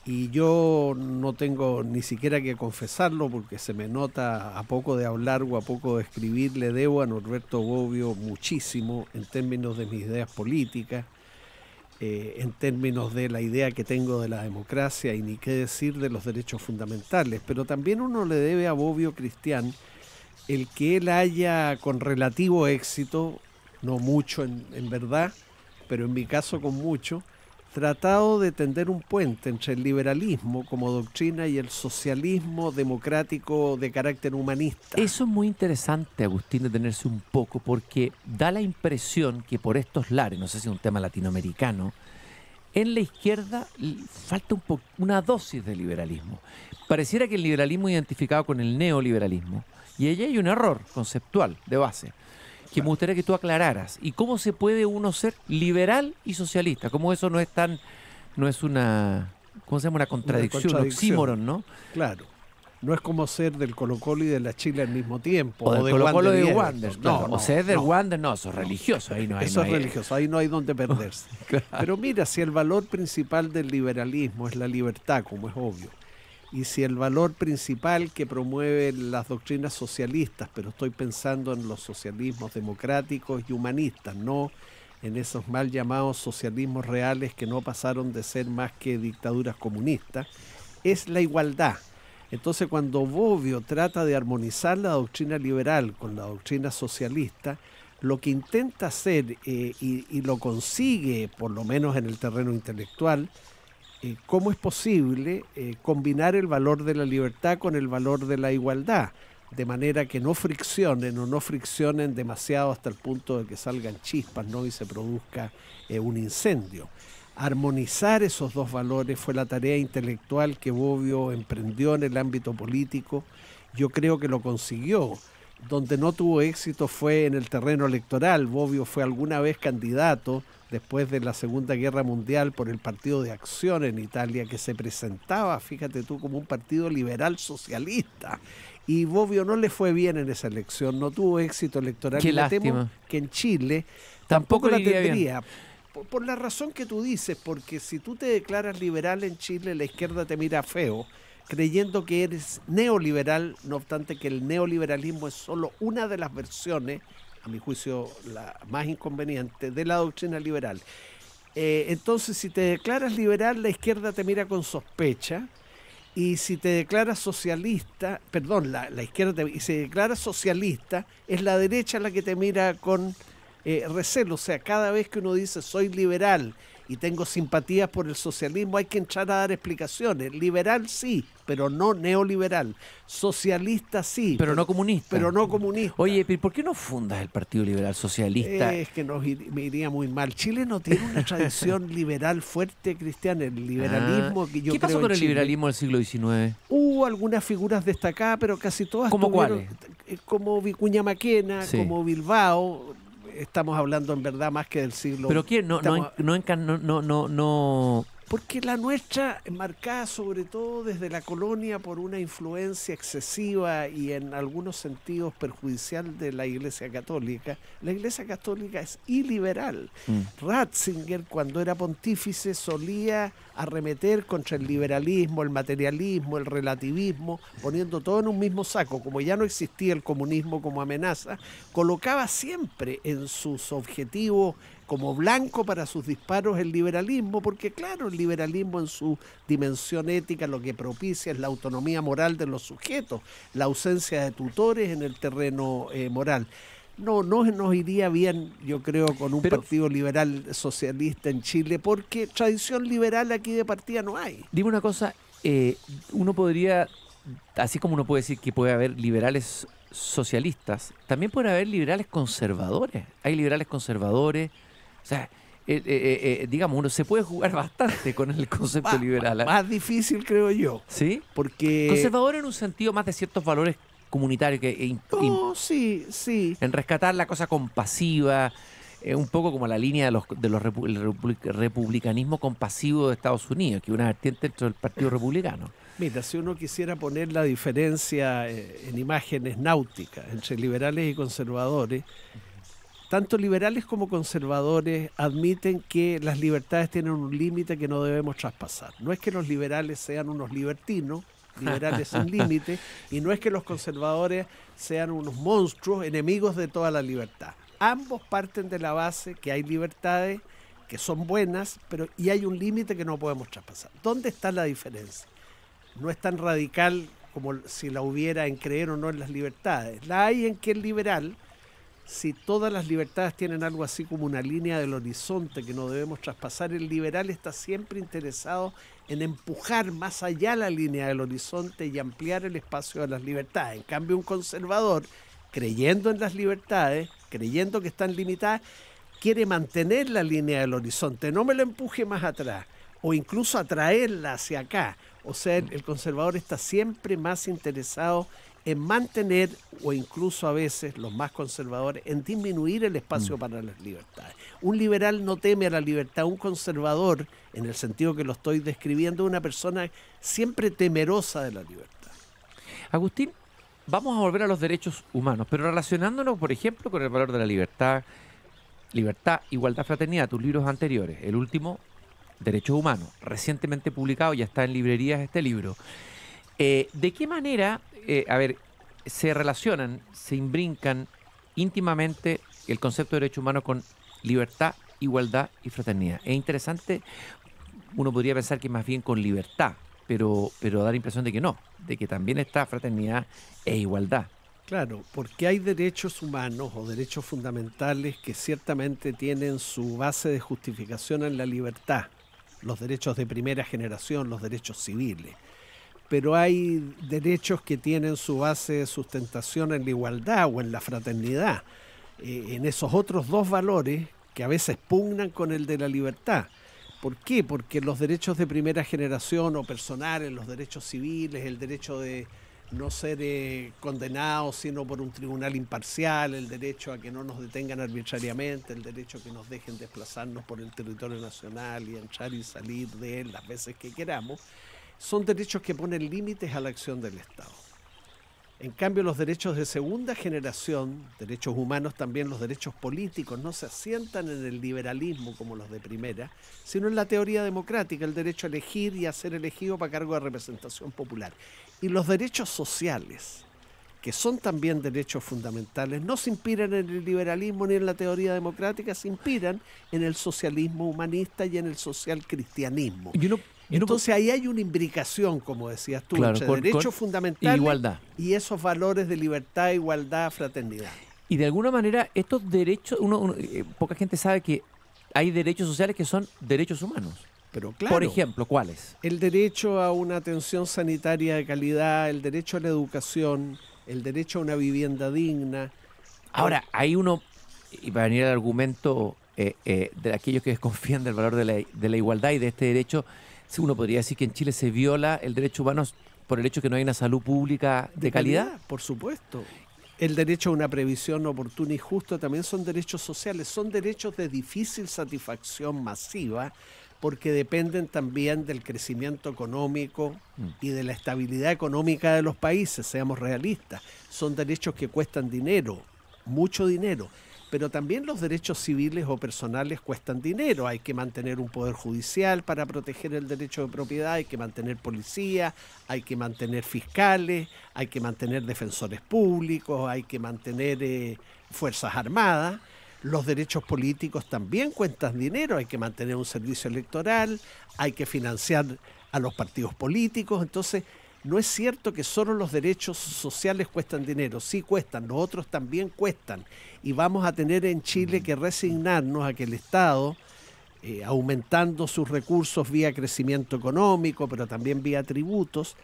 Y yo no tengo ni siquiera que confesarlo porque se me nota a poco de hablar o a poco de escribir, le debo a Norberto Bobbio muchísimo en términos de mis ideas políticas, en términos de la idea que tengo de la democracia y ni qué decir de los derechos fundamentales. Pero también uno le debe a Bobbio, Cristian, el que él haya con relativo éxito, no mucho en verdad, pero en mi caso con mucho, tratado de tender un puente entre el liberalismo como doctrina y el socialismo democrático de carácter humanista. Eso es muy interesante, Agustín, detenerse un poco, porque da la impresión que por estos lares, no sé si es un tema latinoamericano, en la izquierda falta una dosis de liberalismo. Pareciera que el liberalismo es identificado con el neoliberalismo. Y ahí hay un error conceptual de base que me gustaría que tú aclararas. ¿Y cómo se puede uno ser liberal y socialista? ¿Cómo eso no es una, ¿cómo se llama? Una contradicción, un oxímoron, ¿no? Claro. No es como ser del Colo-Colo y de la Chile al mismo tiempo. O del Colo-Colo y de Wander. No, o ser del Wander, no, eso es religioso. Ahí no hay, eso es religioso, ahí no hay donde perderse. Claro. Pero mira, si el valor principal del liberalismo es la libertad, como es obvio, y si el valor principal que promueve las doctrinas socialistas, pero estoy pensando en los socialismos democráticos y humanistas, no en esos mal llamados socialismos reales que no pasaron de ser más que dictaduras comunistas, es la igualdad. Entonces, cuando Bobbio trata de armonizar la doctrina liberal con la doctrina socialista, lo que intenta hacer, y lo consigue, por lo menos en el terreno intelectual, cómo es posible combinar el valor de la libertad con el valor de la igualdad, de manera que no friccionen demasiado hasta el punto de que salgan chispas, ¿no? Y se produzca un incendio. Armonizar esos dos valores fue la tarea intelectual que Bobbio emprendió en el ámbito político. Yo creo que lo consiguió. Donde no tuvo éxito fue en el terreno electoral. Bobbio fue alguna vez candidato después de la Segunda Guerra Mundial por el Partido de Acción en Italia, que se presentaba, fíjate tú, como un partido liberal socialista. Y Bobbio no le fue bien en esa elección, no tuvo éxito electoral. Qué y me temo lástima. que en Chile Tampoco tampoco la le iría tendría. Por la razón que tú dices, porque si tú te declaras liberal en Chile, la izquierda te mira feo, creyendo que eres neoliberal, no obstante que el neoliberalismo es solo una de las versiones, a mi juicio la más inconveniente, de la doctrina liberal. Entonces, si te declaras liberal, la izquierda te mira con sospecha, y si te declaras socialista, perdón, la izquierda, y si te declaras socialista, es la derecha la que te mira con recelo. O sea, cada vez que uno dice soy liberal y tengo simpatías por el socialismo, hay que entrar a dar explicaciones. Liberal sí, pero no neoliberal. Socialista sí, Pero no comunista. pero no comunista. Oye, ¿pero por qué no fundas el Partido Liberal Socialista? Es que me iría muy mal. Chile no tiene una tradición liberal fuerte, Cristian. El liberalismo que yo ¿Qué pasó creo con en el Chile, liberalismo del siglo XIX? hubo algunas figuras destacadas, pero casi todas ¿Cómo tuvieron, cuáles? como Vicuña Maquena, Sí. como Bilbao. Estamos hablando en verdad más que del siglo. ¿Pero quién? No. Porque la nuestra, marcada sobre todo desde la colonia por una influencia excesiva y en algunos sentidos perjudicial de la Iglesia Católica, la Iglesia Católica es iliberal. Ratzinger, cuando era pontífice, solía arremeter contra el liberalismo, el materialismo, el relativismo, poniendo todo en un mismo saco. Como ya no existía el comunismo como amenaza, colocaba siempre en sus objetivos como blanco para sus disparos el liberalismo, porque claro, el liberalismo en su dimensión ética lo que propicia es la autonomía moral de los sujetos, la ausencia de tutores en el terreno moral. No nos iría bien, yo creo, con un partido liberal socialista en Chile, porque tradición liberal aquí de partida no hay. Dime una cosa, uno podría, así como uno puede decir que puede haber liberales socialistas, también puede haber liberales conservadores. Hay liberales conservadores. O sea, digamos, uno se puede jugar bastante con el concepto liberal. Más difícil, creo yo. ¿Sí? Porque Conservador en un sentido más de ciertos valores comunitarios sí. en rescatar la cosa compasiva, un poco como la línea el republicanismo compasivo de Estados Unidos, que es una vertiente dentro del Partido Republicano. Mira, si uno quisiera poner la diferencia en imágenes náuticas entre liberales y conservadores, tanto liberales como conservadores admiten que las libertades tienen un límite que no debemos traspasar. No es que los liberales sean unos libertinos, liberales sin límite, y no es que los conservadores sean unos monstruos enemigos de toda la libertad. Ambos parten de la base que hay libertades que son buenas, y hay un límite que no podemos traspasar. ¿Dónde está la diferencia? No es tan radical como si la hubiera en creer o no en las libertades. La hay en que el liberal, si todas las libertades tienen algo así como una línea del horizonte que no debemos traspasar, el liberal está siempre interesado en empujar más allá la línea del horizonte y ampliar el espacio de las libertades. En cambio, un conservador, creyendo en las libertades, creyendo que están limitadas, quiere mantener la línea del horizonte, no me lo empuje más atrás, o incluso atraerla hacia acá. O sea, el conservador está siempre más interesado en mantener, o incluso a veces los más conservadores, en disminuir el espacio para las libertades. Un liberal no teme a la libertad, un conservador, en el sentido que lo estoy describiendo, es una persona siempre temerosa de la libertad. Agustín, vamos a volver a los derechos humanos, pero relacionándonos, por ejemplo, con el valor de la libertad, igualdad, fraternidad, tus libros anteriores, el último, Derechos Humanos, recientemente publicado, ya está en librerías este libro. ¿De qué manera, se relacionan, se imbrincan íntimamente el concepto de derechos humanos con libertad, igualdad y fraternidad? Es interesante, uno podría pensar que más bien con libertad, pero da la impresión de que no, de que también está fraternidad e igualdad. Claro, porque hay derechos humanos o derechos fundamentales que ciertamente tienen su base de justificación en la libertad, los derechos de primera generación, los derechos civiles. Pero hay derechos que tienen su base de sustentación en la igualdad o en la fraternidad, en esos otros dos valores que a veces pugnan con el de la libertad. ¿Por qué? Porque los derechos de primera generación o personales, los derechos civiles, el derecho de no ser condenados sino por un tribunal imparcial, el derecho a que no nos detengan arbitrariamente, el derecho a que nos dejen desplazarnos por el territorio nacional y entrar y salir de él las veces que queramos, son derechos que ponen límites a la acción del Estado. En cambio, los derechos de segunda generación, derechos humanos, también los derechos políticos, no se asientan en el liberalismo como los de primera, sino en la teoría democrática, el derecho a elegir y a ser elegido para cargo de representación popular. Y los derechos sociales, que son también derechos fundamentales, no se inspiran en el liberalismo ni en la teoría democrática, se inspiran en el socialismo humanista y en el social cristianismo. Entonces ahí hay una imbricación, como decías tú, claro, entre derechos fundamentales igualdad y esos valores de libertad, igualdad, fraternidad. Y de alguna manera estos derechos, poca gente sabe que hay derechos sociales que son derechos humanos. Pero claro, por ejemplo, ¿cuáles? El derecho a una atención sanitaria de calidad, el derecho a la educación, el derecho a una vivienda digna. Ahora, hay uno, y para venir al argumento de aquellos que desconfían del valor de la igualdad y de este derecho, uno podría decir que en Chile se viola el derecho humano por el hecho que no hay una salud pública de calidad. Por supuesto. El derecho a una previsión oportuna y justa también son derechos sociales, son derechos de difícil satisfacción masiva porque dependen también del crecimiento económico y de la estabilidad económica de los países, seamos realistas. Son derechos que cuestan dinero, mucho dinero. Pero también los derechos civiles o personales cuestan dinero. Hay que mantener un poder judicial para proteger el derecho de propiedad, hay que mantener policía, hay que mantener fiscales, hay que mantener defensores públicos, hay que mantener fuerzas armadas. Los derechos políticos también cuestan dinero, hay que mantener un servicio electoral, hay que financiar a los partidos políticos. Entonces, no es cierto que solo los derechos sociales cuestan dinero, sí cuestan, los otros también cuestan. Y vamos a tener en Chile que resignarnos a que el Estado, aumentando sus recursos vía crecimiento económico, pero también vía tributos,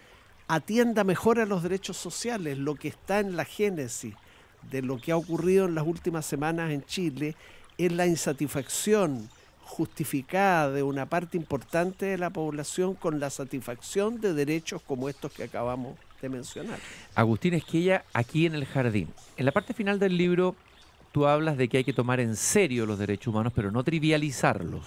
atienda mejor a los derechos sociales, lo que está en la génesis de lo que ha ocurrido en las últimas semanas en Chile es la insatisfacción justificada de una parte importante de la población con la satisfacción de derechos como estos que acabamos de mencionar. Agustín Esquella, aquí en El Jardín. En la parte final del libro tú hablas de que hay que tomar en serio los derechos humanos, pero no trivializarlos.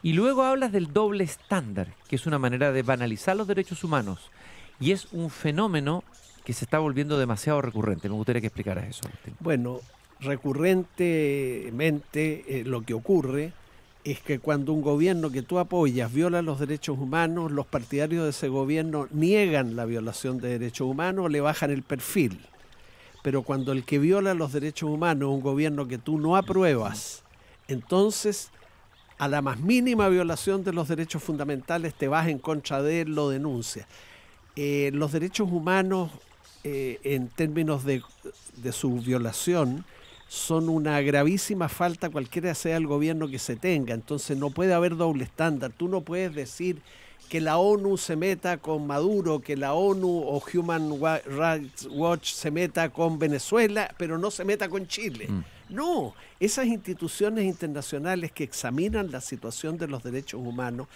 Y luego hablas del doble estándar, que es una manera de banalizar los derechos humanos. Y es un fenómeno que se está volviendo demasiado recurrente. Me gustaría que explicaras eso, Agustín. Bueno, recurrentemente lo que ocurre es que cuando un gobierno que tú apoyas viola los derechos humanos, los partidarios de ese gobierno niegan la violación de derechos humanos o le bajan el perfil. Pero cuando el que viola los derechos humanos es un gobierno que tú no apruebas, entonces a la más mínima violación de los derechos fundamentales te vas en contra de él, lo denuncia. Los derechos humanos, en términos de su violación, son una gravísima falta cualquiera sea el gobierno que se tenga. Entonces no puede haber doble estándar. Tú no puedes decir que la ONU se meta con Maduro, que la ONU o Human Rights Watch se meta con Venezuela, pero no se meta con Chile. No, esas instituciones internacionales que examinan la situación de los derechos humanos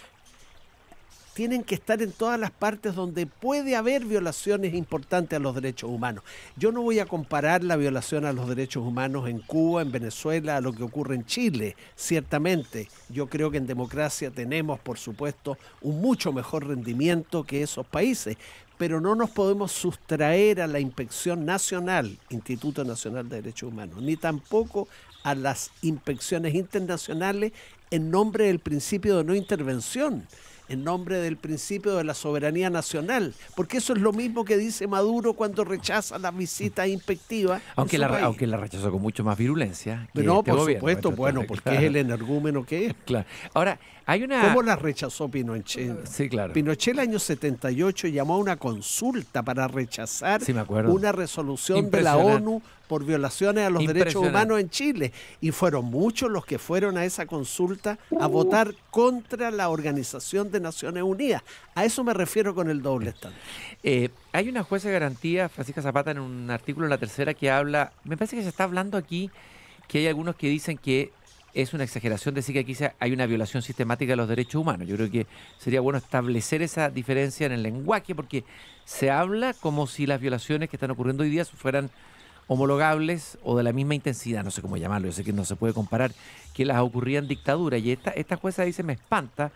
tienen que estar en todas las partes donde puede haber violaciones importantes a los derechos humanos. Yo no voy a comparar la violación a los derechos humanos en Cuba, en Venezuela, a lo que ocurre en Chile. Ciertamente, yo creo que en democracia tenemos, por supuesto, un mucho mejor rendimiento que esos países, pero no nos podemos sustraer a la inspección nacional, Instituto Nacional de Derechos Humanos, ni tampoco a las inspecciones internacionales en nombre del principio de no intervención, en nombre del principio de la soberanía nacional, porque eso es lo mismo que dice Maduro cuando rechaza las visitas inspectivas. Aunque la rechazó con mucho más virulencia. Que no, este por gobierno, supuesto, bueno, porque claro, es el energúmeno que es. Claro. Ahora, hay una... ¿Cómo la rechazó Pinochet? Sí, claro. Pinochet el año 78 llamó a una consulta para rechazar Sí, me acuerdo. una resolución de la ONU por violaciones a los derechos humanos en Chile. Y fueron muchos los que fueron a esa consulta a votar contra la Organización de Naciones Unidas. A eso me refiero con el doble estándar. Hay una jueza de garantía, Francisca Zapata, en un artículo en La Tercera que habla, me parece que se está hablando aquí, que hay algunos que dicen que es una exageración decir que aquí hay una violación sistemática de los derechos humanos. Yo creo que sería bueno establecer esa diferencia en el lenguaje, porque se habla como si las violaciones que están ocurriendo hoy día fueran homologables o de la misma intensidad, no sé cómo llamarlo, yo sé que no se puede comparar, que las ocurrían en dictadura. Y esta jueza dice, me espanta,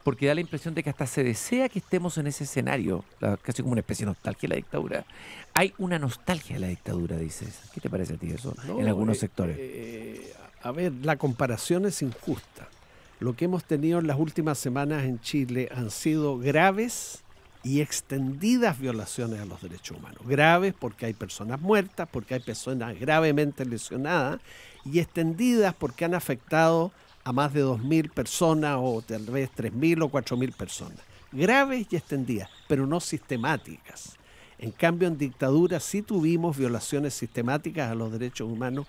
porque da la impresión de que hasta se desea que estemos en ese escenario, casi como una especie de nostalgia de la dictadura. Hay una nostalgia de la dictadura, dices. ¿Qué te parece a ti eso en algunos sectores? A ver, la comparación es injusta. Lo que hemos tenido en las últimas semanas en Chile han sido graves y extendidas violaciones a los derechos humanos. Graves porque hay personas muertas, porque hay personas gravemente lesionadas, y extendidas porque han afectado a más de 2.000 personas o tal vez 3.000 o 4.000 personas. Graves y extendidas, pero no sistemáticas. En cambio, en dictadura sí tuvimos violaciones sistemáticas a los derechos humanos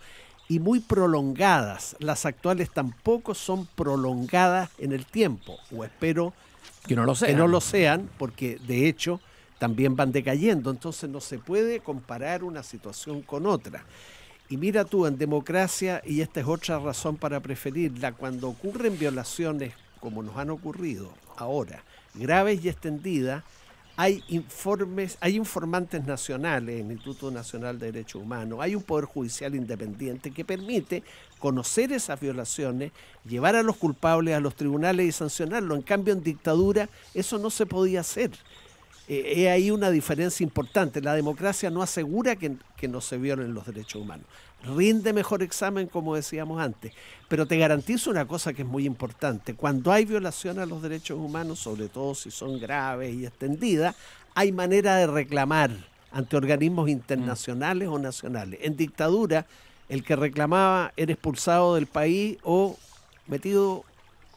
y muy prolongadas. Las actuales tampoco son prolongadas en el tiempo, o espero que no lo sean, porque de hecho también van decayendo. Entonces no se puede comparar una situación con otra. Y mira tú, en democracia, y esta es otra razón para preferirla, cuando ocurren violaciones como nos han ocurrido ahora, graves y extendidas, hay informes, hay informantes nacionales, el Instituto Nacional de Derechos Humanos, hay un Poder Judicial independiente que permite conocer esas violaciones, llevar a los culpables a los tribunales y sancionarlo. En cambio, en dictadura eso no se podía hacer. Hay una diferencia importante. La democracia no asegura que no se violen los derechos humanos. Rinde mejor examen, como decíamos antes. Pero te garantizo una cosa que es muy importante. Cuando hay violación a los derechos humanos, sobre todo si son graves y extendidas, hay manera de reclamar ante organismos internacionales o nacionales. En dictadura, el que reclamaba era expulsado del país o metido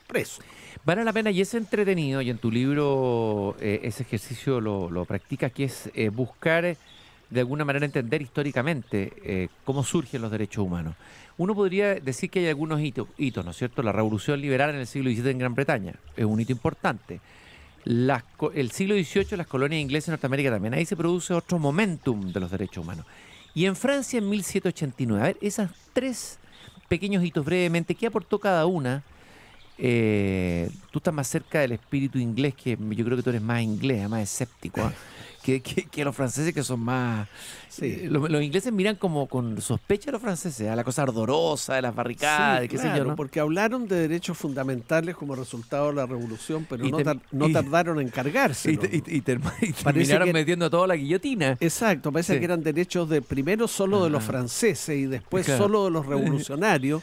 preso. Vale la pena, y es entretenido, y en tu libro ese ejercicio lo practicas, que es buscar de alguna manera entender históricamente cómo surgen los derechos humanos. Uno podría decir que hay algunos hitos, ¿no es cierto? La revolución liberal en el siglo XVII en Gran Bretaña es un hito importante. El siglo XVIII, las colonias inglesas en Norteamérica también. Ahí se produce otro momentum de los derechos humanos. Y en Francia en 1789. A ver, esas tres pequeños hitos brevemente, ¿qué aportó cada una? Tú estás más cerca del espíritu inglés, que yo creo que tú eres más inglés, más escéptico, ¿eh? que los franceses, que son más... Sí. Los ingleses miran como con sospecha a los franceses, a la cosa ardorosa de las barricadas, sí, qué claro, sé yo, ¿no? porque hablaron de derechos fundamentales como resultado de la revolución, pero no tardaron en cargarse. Y terminaron metiendo a toda la guillotina. Exacto, parece que eran derechos primero solo de los franceses y después solo de los revolucionarios,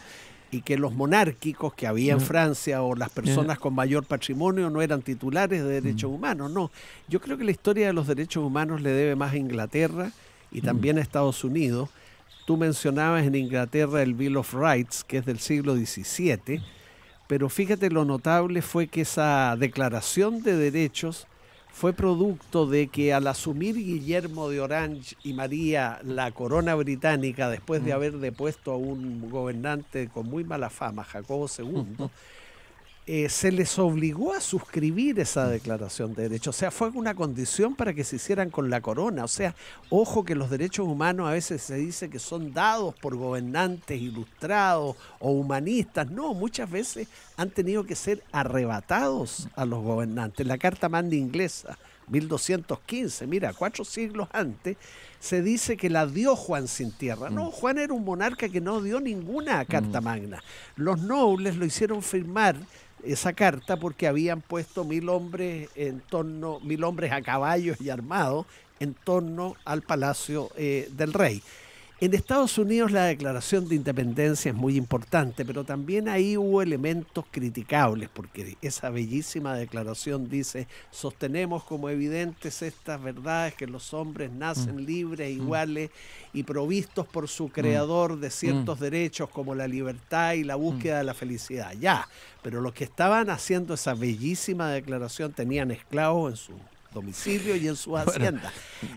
y que los monárquicos que había en Francia o las personas con mayor patrimonio no eran titulares de derechos humanos. No, yo creo que la historia de los derechos humanos le debe más a Inglaterra y también a Estados Unidos. Tú mencionabas en Inglaterra el Bill of Rights, que es del siglo XVII, pero fíjate, lo notable fue que esa declaración de derechos fue producto de que al asumir Guillermo de Orange y María la corona británica, después de haber depuesto a un gobernante con muy mala fama, Jacobo II, se les obligó a suscribir esa declaración de derechos. O sea, fue una condición para que se hicieran con la corona. O sea, ojo que los derechos humanos a veces se dice que son dados por gobernantes ilustrados o humanistas. No, muchas veces han tenido que ser arrebatados a los gobernantes. La Carta Magna inglesa, 1215, mira, 4 siglos antes, se dice que la dio Juan sin tierra. No, Juan era un monarca que no dio ninguna Carta Magna. Los nobles lo hicieron firmar esa carta porque habían puesto 1000 hombres a caballos y armados en torno al palacio del rey. En Estados Unidos la declaración de independencia es muy importante, pero también ahí hubo elementos criticables, porque esa bellísima declaración dice: sostenemos como evidentes estas verdades, que los hombres nacen libres, iguales y provistos por su creador de ciertos derechos como la libertad y la búsqueda de la felicidad. Ya, pero los que estaban haciendo esa bellísima declaración tenían esclavos en su domicilio y en su hacienda.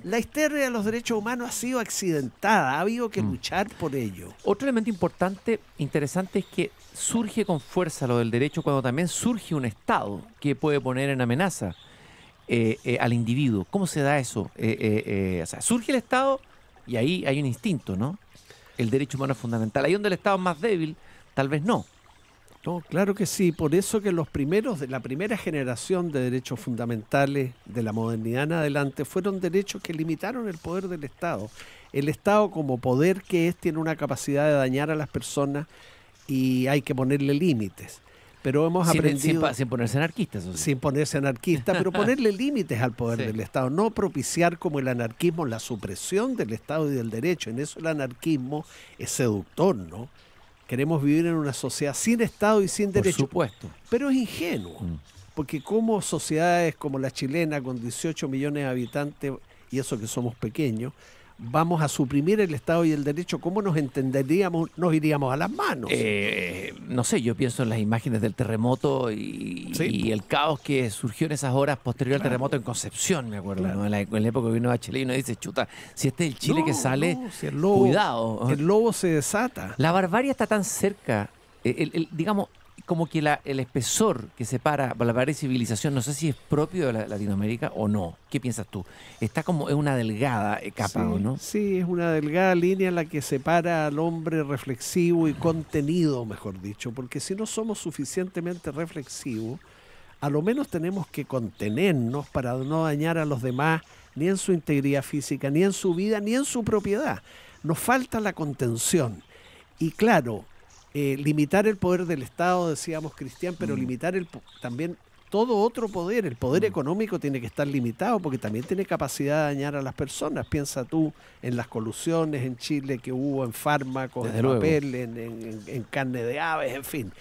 La historia de los derechos humanos ha sido accidentada, ha habido que luchar por ello. Otro elemento interesante es que surge con fuerza lo del derecho cuando también surge un Estado que puede poner en amenaza al individuo. ¿Cómo se da eso? O sea, surge el Estado y ahí hay un instinto, ¿no? El derecho humano es fundamental. Ahí donde el Estado es más débil, tal vez no. No, claro que sí, por eso que los primeros de la primera generación de derechos fundamentales de la modernidad en adelante fueron derechos que limitaron el poder del Estado. El Estado, como poder que es, tiene una capacidad de dañar a las personas y hay que ponerle límites. Pero hemos aprendido... Sin ponerse anarquistas. Sin ponerse anarquista, pero ponerle límites al poder del Estado. No propiciar como el anarquismo la supresión del Estado y del derecho. En eso el anarquismo es seductor, ¿no? Queremos vivir en una sociedad sin Estado y sin derecho. Por supuesto. Pero es ingenuo, porque como sociedades como la chilena, con 18 millones de habitantes, y eso que somos pequeños, vamos a suprimir el Estado y el derecho, ¿cómo nos entenderíamos? Nos iríamos a las manos. No sé, yo pienso en las imágenes del terremoto y el caos que surgió en esas horas posterior al terremoto en Concepción, me acuerdo, ¿no? En la época que vino Bachelet y uno dice: chuta, si este es el Chile que sale, si el lobo, cuidado. El lobo se desata. La barbarie está tan cerca, digamos, como que el espesor que separa barbarie y civilización, no sé si es propio de Latinoamérica o no. ¿Qué piensas tú? Está como es una delgada capa, ¿o no? Sí, es una delgada línea en la que separa al hombre reflexivo y contenido, mejor dicho, porque si no somos suficientemente reflexivos, a lo menos tenemos que contenernos para no dañar a los demás, ni en su integridad física, ni en su vida, ni en su propiedad. Nos falta la contención. Y claro, limitar el poder del Estado, decíamos, Cristian, pero limitar también todo otro poder. El poder económico tiene que estar limitado porque también tiene capacidad de dañar a las personas. Piensa tú en las colusiones en Chile que hubo en fármacos, en papel, en carne de aves, en fin.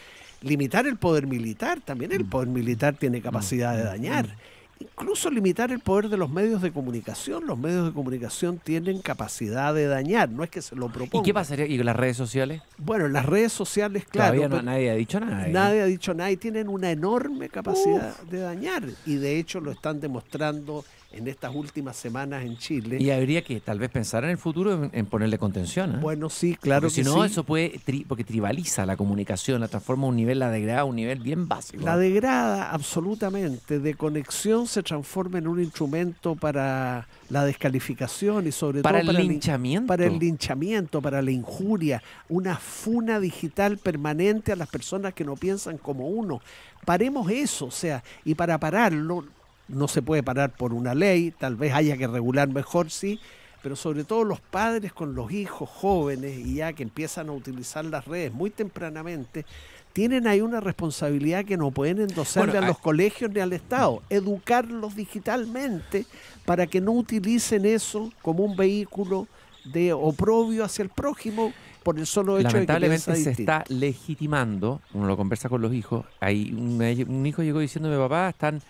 Limitar el poder militar, también el poder militar tiene capacidad de dañar. Incluso limitar el poder de los medios de comunicación. Los medios de comunicación tienen capacidad de dañar, no es que se lo propongan. ¿Y qué pasaría? ¿Y con las redes sociales? Bueno, las redes sociales, claro. Todavía nadie ha dicho nada. Nadie ha dicho nada y tienen una enorme capacidad de dañar. Y de hecho lo están demostrando en estas últimas semanas en Chile. Y habría que tal vez pensar en el futuro en ponerle contención, ¿eh? Bueno, sí, claro porque que sí. Si no, eso puede, porque tribaliza la comunicación, la transforma a un nivel, la degrada a un nivel bien básico. La degrada absolutamente. De conexión se transforma en un instrumento para la descalificación y sobre todo para el linchamiento. Para el linchamiento, para la injuria. Una funa digital permanente a las personas que no piensan como uno. Paremos eso, o sea, y para pararlo... No se puede parar por una ley, tal vez haya que regular mejor, sí, pero sobre todo los padres con los hijos jóvenes y ya que empiezan a utilizar las redes muy tempranamente, tienen ahí una responsabilidad que no pueden endosarle a los colegios ni al Estado, educarlos digitalmente para que no utilicen eso como un vehículo de oprobio hacia el prójimo por el solo hecho de que lamentablemente se está legitimando, uno lo conversa con los hijos, un hijo llegó diciéndome: papá, están...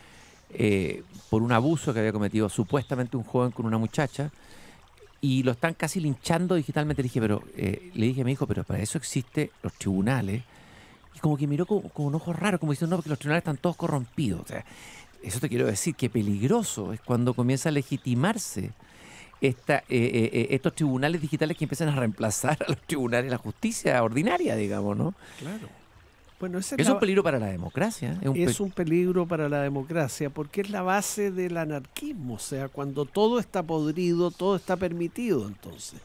por un abuso que había cometido supuestamente un joven con una muchacha y lo están casi linchando digitalmente. Le dije a mi hijo, pero para eso existen los tribunales. Y como que miró con un ojo raro, como diciendo: no, porque los tribunales están todos corrompidos. O sea, eso te quiero decir, que peligroso es cuando comienza a legitimarse estos tribunales digitales que empiezan a reemplazar a los tribunales de la justicia ordinaria, digamos, ¿no? Claro. Bueno, Es un peligro para la democracia. Es un peligro para la democracia porque es la base del anarquismo. O sea, cuando todo está podrido, todo está permitido, entonces.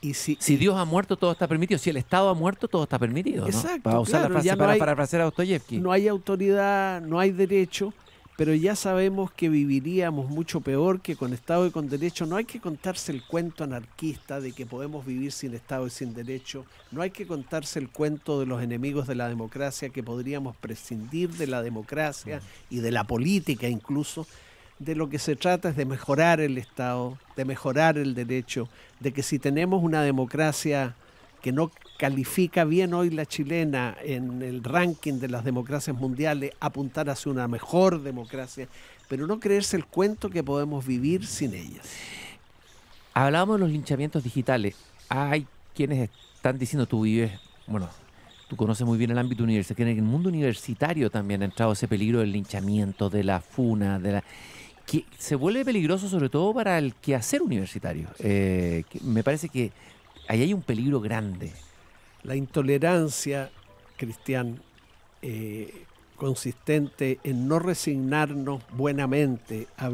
Y si Dios ha muerto, todo está permitido. Si el Estado ha muerto, todo está permitido, ¿no? Exacto, Para usar claro, la frase para parafrasear a Dostoyevsky. No hay autoridad, no hay derecho, pero ya sabemos que viviríamos mucho peor que con Estado y con derecho. No hay que contarse el cuento anarquista de que podemos vivir sin Estado y sin derecho. No hay que contarse el cuento de los enemigos de la democracia, que podríamos prescindir de la democracia y de la política incluso. De lo que se trata es de mejorar el Estado, de mejorar el derecho, de que si tenemos una democracia que no califica bien hoy la chilena en el ranking de las democracias mundiales, apuntar hacia una mejor democracia, pero no creerse el cuento que podemos vivir sin ellas. Hablábamos de los linchamientos digitales. Hay quienes están diciendo, tú conoces muy bien el ámbito universitario, que en el mundo universitario también ha entrado ese peligro del linchamiento, de la funa, que se vuelve peligroso sobre todo para el quehacer universitario. Me parece que ahí hay un peligro grande. La intolerancia, Cristian, consistente en no resignarnos buenamente a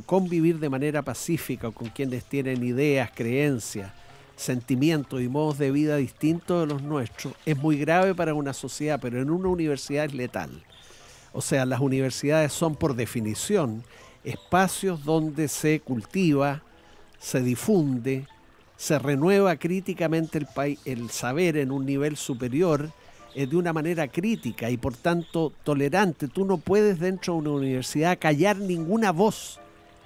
convivir de manera pacífica con quienes tienen ideas, creencias, sentimientos y modos de vida distintos de los nuestros, es muy grave para una sociedad, pero en una universidad es letal. O sea, las universidades son por definición espacios donde se cultiva, se difunde, se renueva críticamente el saber en un nivel superior de una manera crítica y por tanto tolerante. Tú no puedes dentro de una universidad callar ninguna voz,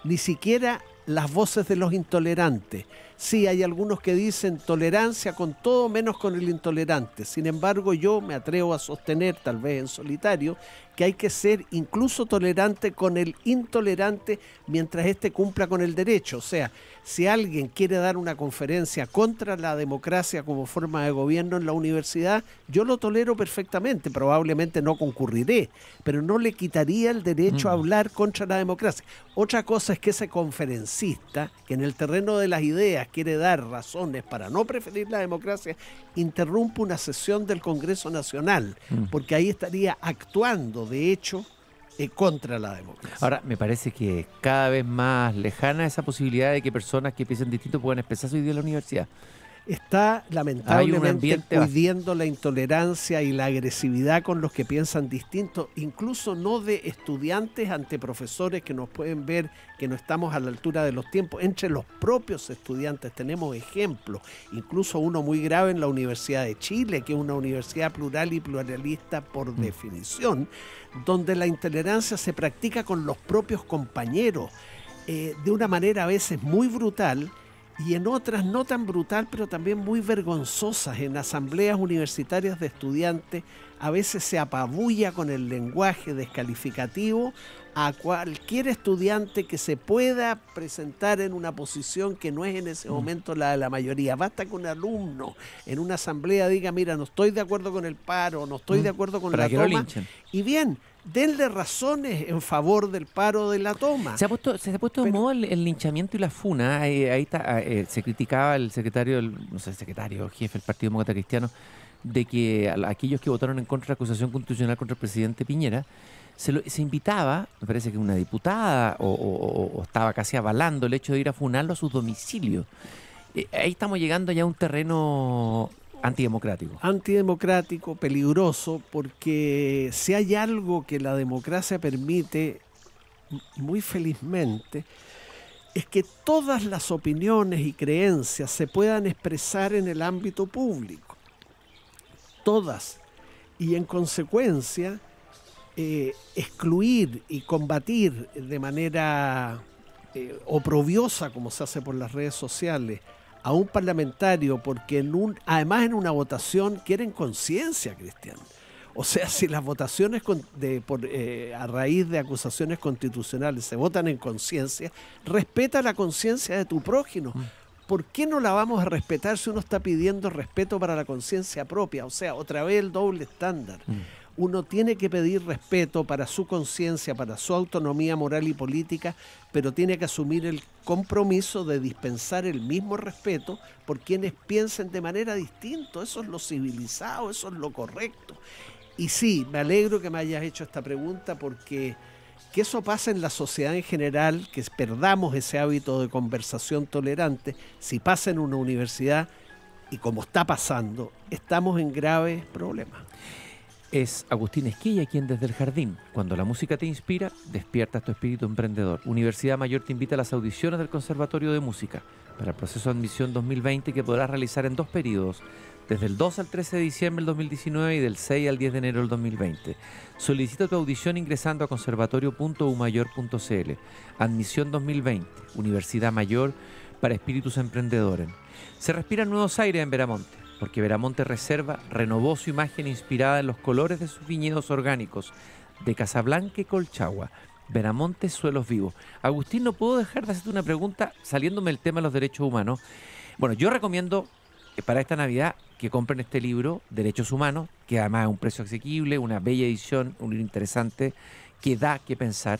ni siquiera las voces de los intolerantes. Sí, hay algunos que dicen tolerancia con todo menos con el intolerante. Sin embargo, yo me atrevo a sostener, tal vez en solitario, que hay que ser incluso tolerante con el intolerante mientras éste cumpla con el derecho. O sea, si alguien quiere dar una conferencia contra la democracia como forma de gobierno en la universidad, yo lo tolero perfectamente, probablemente no concurriré, pero no le quitaría el derecho a hablar contra la democracia. Otra cosa es que ese conferencista, que en el terreno de las ideas quiere dar razones para no preferir la democracia, interrumpe una sesión del Congreso Nacional, porque ahí estaría actuando, de hecho, contra la democracia. Ahora, me parece que cada vez más lejana esa posibilidad de que personas que piensen distinto puedan expresar su idea en la universidad. Está lamentablemente pudiendo la intolerancia y la agresividad con los que piensan distinto, incluso no de estudiantes ante profesores que nos pueden ver que no estamos a la altura de los tiempos. Entre los propios estudiantes tenemos ejemplos, incluso uno muy grave en la Universidad de Chile, que es una universidad plural y pluralista por definición, donde la intolerancia se practica con los propios compañeros de una manera a veces muy brutal, y en otras no tan brutal, pero también muy vergonzosas. En asambleas universitarias de estudiantes a veces se apabulla con el lenguaje descalificativo a cualquier estudiante que se pueda presentar en una posición que no es en ese momento la de la mayoría. Basta que un alumno en una asamblea diga, mira, no estoy de acuerdo con el paro, no estoy de acuerdo con la toma, y bien, denle razones en favor del paro de la toma. Se ha puesto de moda el linchamiento y la funa. Ahí está, se criticaba el secretario, jefe del Partido Demócrata Cristiano, de que a aquellos que votaron en contra de la acusación constitucional contra el presidente Piñera, se invitaba, me parece que una diputada o estaba casi avalando el hecho de ir a funarlo a sus domicilios. Ahí estamos llegando ya a un terreno antidemocrático. Antidemocrático, peligroso, porque si hay algo que la democracia permite, muy felizmente, es que todas las opiniones y creencias se puedan expresar en el ámbito público. Todas. Y en consecuencia, excluir y combatir de manera oprobiosa, como se hace por las redes sociales, a un parlamentario porque además en una votación quieren conciencia, Cristian. O sea, si las votaciones a raíz de acusaciones constitucionales se votan en conciencia, respeta la conciencia de tu prójimo. ¿Por qué no la vamos a respetar si uno está pidiendo respeto para la conciencia propia? O sea, otra vez el doble estándar. Uno tiene que pedir respeto para su conciencia, para su autonomía moral y política, pero tiene que asumir el compromiso de dispensar el mismo respeto por quienes piensen de manera distinta. Eso es lo civilizado, eso es lo correcto. Y sí, me alegro que me hayas hecho esta pregunta, porque que eso pase en la sociedad en general, que perdamos ese hábito de conversación tolerante, si pasa en una universidad, y como está pasando, estamos en graves problemas. Es Agustín Esquella quien desde el jardín, cuando la música te inspira, despiertas tu espíritu emprendedor. Universidad Mayor te invita a las audiciones del Conservatorio de Música para el proceso de admisión 2020, que podrás realizar en 2 periodos, desde el 2 al 13 de diciembre del 2019 y del 6 al 10 de enero del 2020. Solicita tu audición ingresando a conservatorio.umayor.cl. Admisión 2020, Universidad Mayor para espíritus emprendedores. Se respiran nuevos aires en Veramonte, porque Veramonte Reserva renovó su imagen inspirada en los colores de sus viñedos orgánicos de Casablanca y Colchagua. Veramonte, suelos vivos. Agustín, no puedo dejar de hacerte una pregunta saliéndome del tema de los derechos humanos. Bueno, yo recomiendo para esta Navidad que compren este libro, Derechos Humanos, que además es un precio asequible, una bella edición, un libro interesante, que da que pensar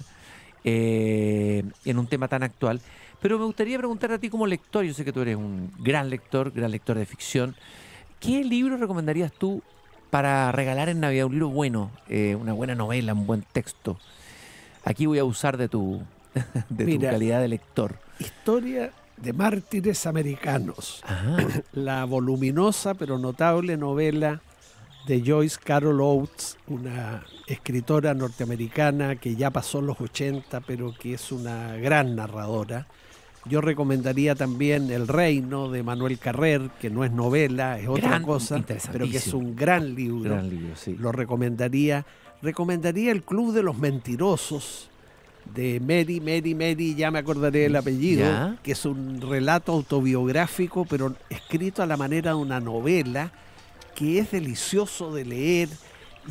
en un tema tan actual. Pero me gustaría preguntar a ti como lector, yo sé que tú eres un gran lector de ficción. ¿Qué libro recomendarías tú para regalar en Navidad? Un libro bueno, una buena novela, un buen texto. Aquí voy a usar de tu calidad de lector. Historia de mártires americanos. La voluminosa pero notable novela de Joyce Carol Oates, una escritora norteamericana que ya pasó los 80, pero que es una gran narradora. Yo recomendaría también El Reino, de Manuel Carrer, que no es novela, es otra cosa, pero que es un gran libro. Gran libro, sí. Lo recomendaría. Recomendaría El Club de los Mentirosos, de Mary, ya me acordaré del apellido, ¿Ya? Que es un relato autobiográfico, pero escrito a la manera de una novela, que es delicioso de leer,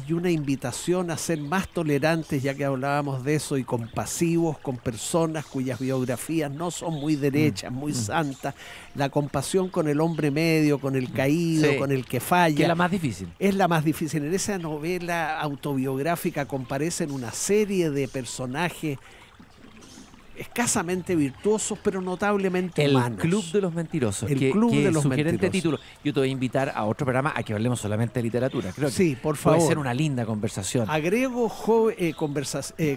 y una invitación a ser más tolerantes, ya que hablábamos de eso, y compasivos con personas cuyas biografías no son muy derechas, muy santas. La compasión con el hombre medio, con el caído, sí, con el que falla. Que es la más difícil. Es la más difícil. En esa novela autobiográfica comparecen una serie de personajes escasamente virtuosos, pero notablemente humanos. El Club de los Mentirosos. El que, Club que de los sugerente Mentirosos. título. Yo te voy a invitar a otro programa a que hablemos solamente de literatura. Creo que Sí, por favor. puede ser una linda conversación. Agrego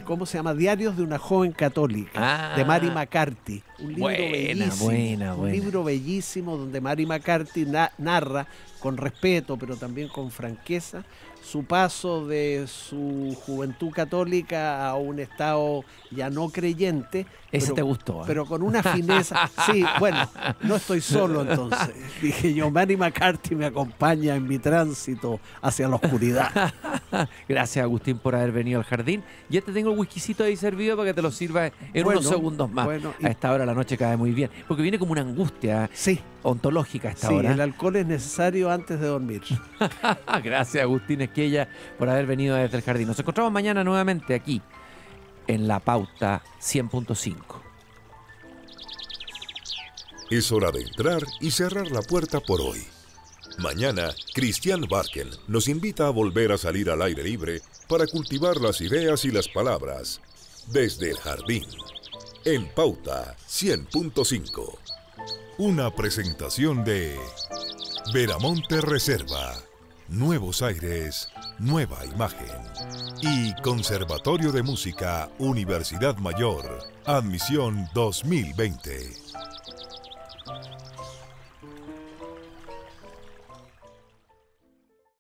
¿cómo se llama? Diarios de una joven católica, de Mary McCarthy. Un libro bellísimo. Buena. Un libro bellísimo donde Mary McCarthy narra con respeto, pero también con franqueza, su paso de su juventud católica a un estado ya no creyente. Ese te gustó, ¿eh? Pero con una fineza. Sí, bueno, no estoy solo entonces. Dije yo, Mary McCarthy me acompaña en mi tránsito hacia la oscuridad. Gracias, Agustín, por haber venido al jardín. Ya te tengo el whiskycito ahí servido para que te lo sirva en unos segundos más. A esta hora de la noche cae muy bien, porque viene como una angustia ontológica a esta hora. El alcohol es necesario antes de dormir. Gracias, Agustín Esquella, por haber venido desde el jardín. Nos encontramos mañana nuevamente aquí, en La Pauta 100.5. Es hora de entrar y cerrar la puerta por hoy. Mañana, Christian Barken nos invita a volver a salir al aire libre para cultivar las ideas y las palabras desde el jardín, en Pauta 100.5. Una presentación de Veramonte Reserva, Nuevos Aires, Nueva Imagen, y Conservatorio de Música, Universidad Mayor, Admisión 2020.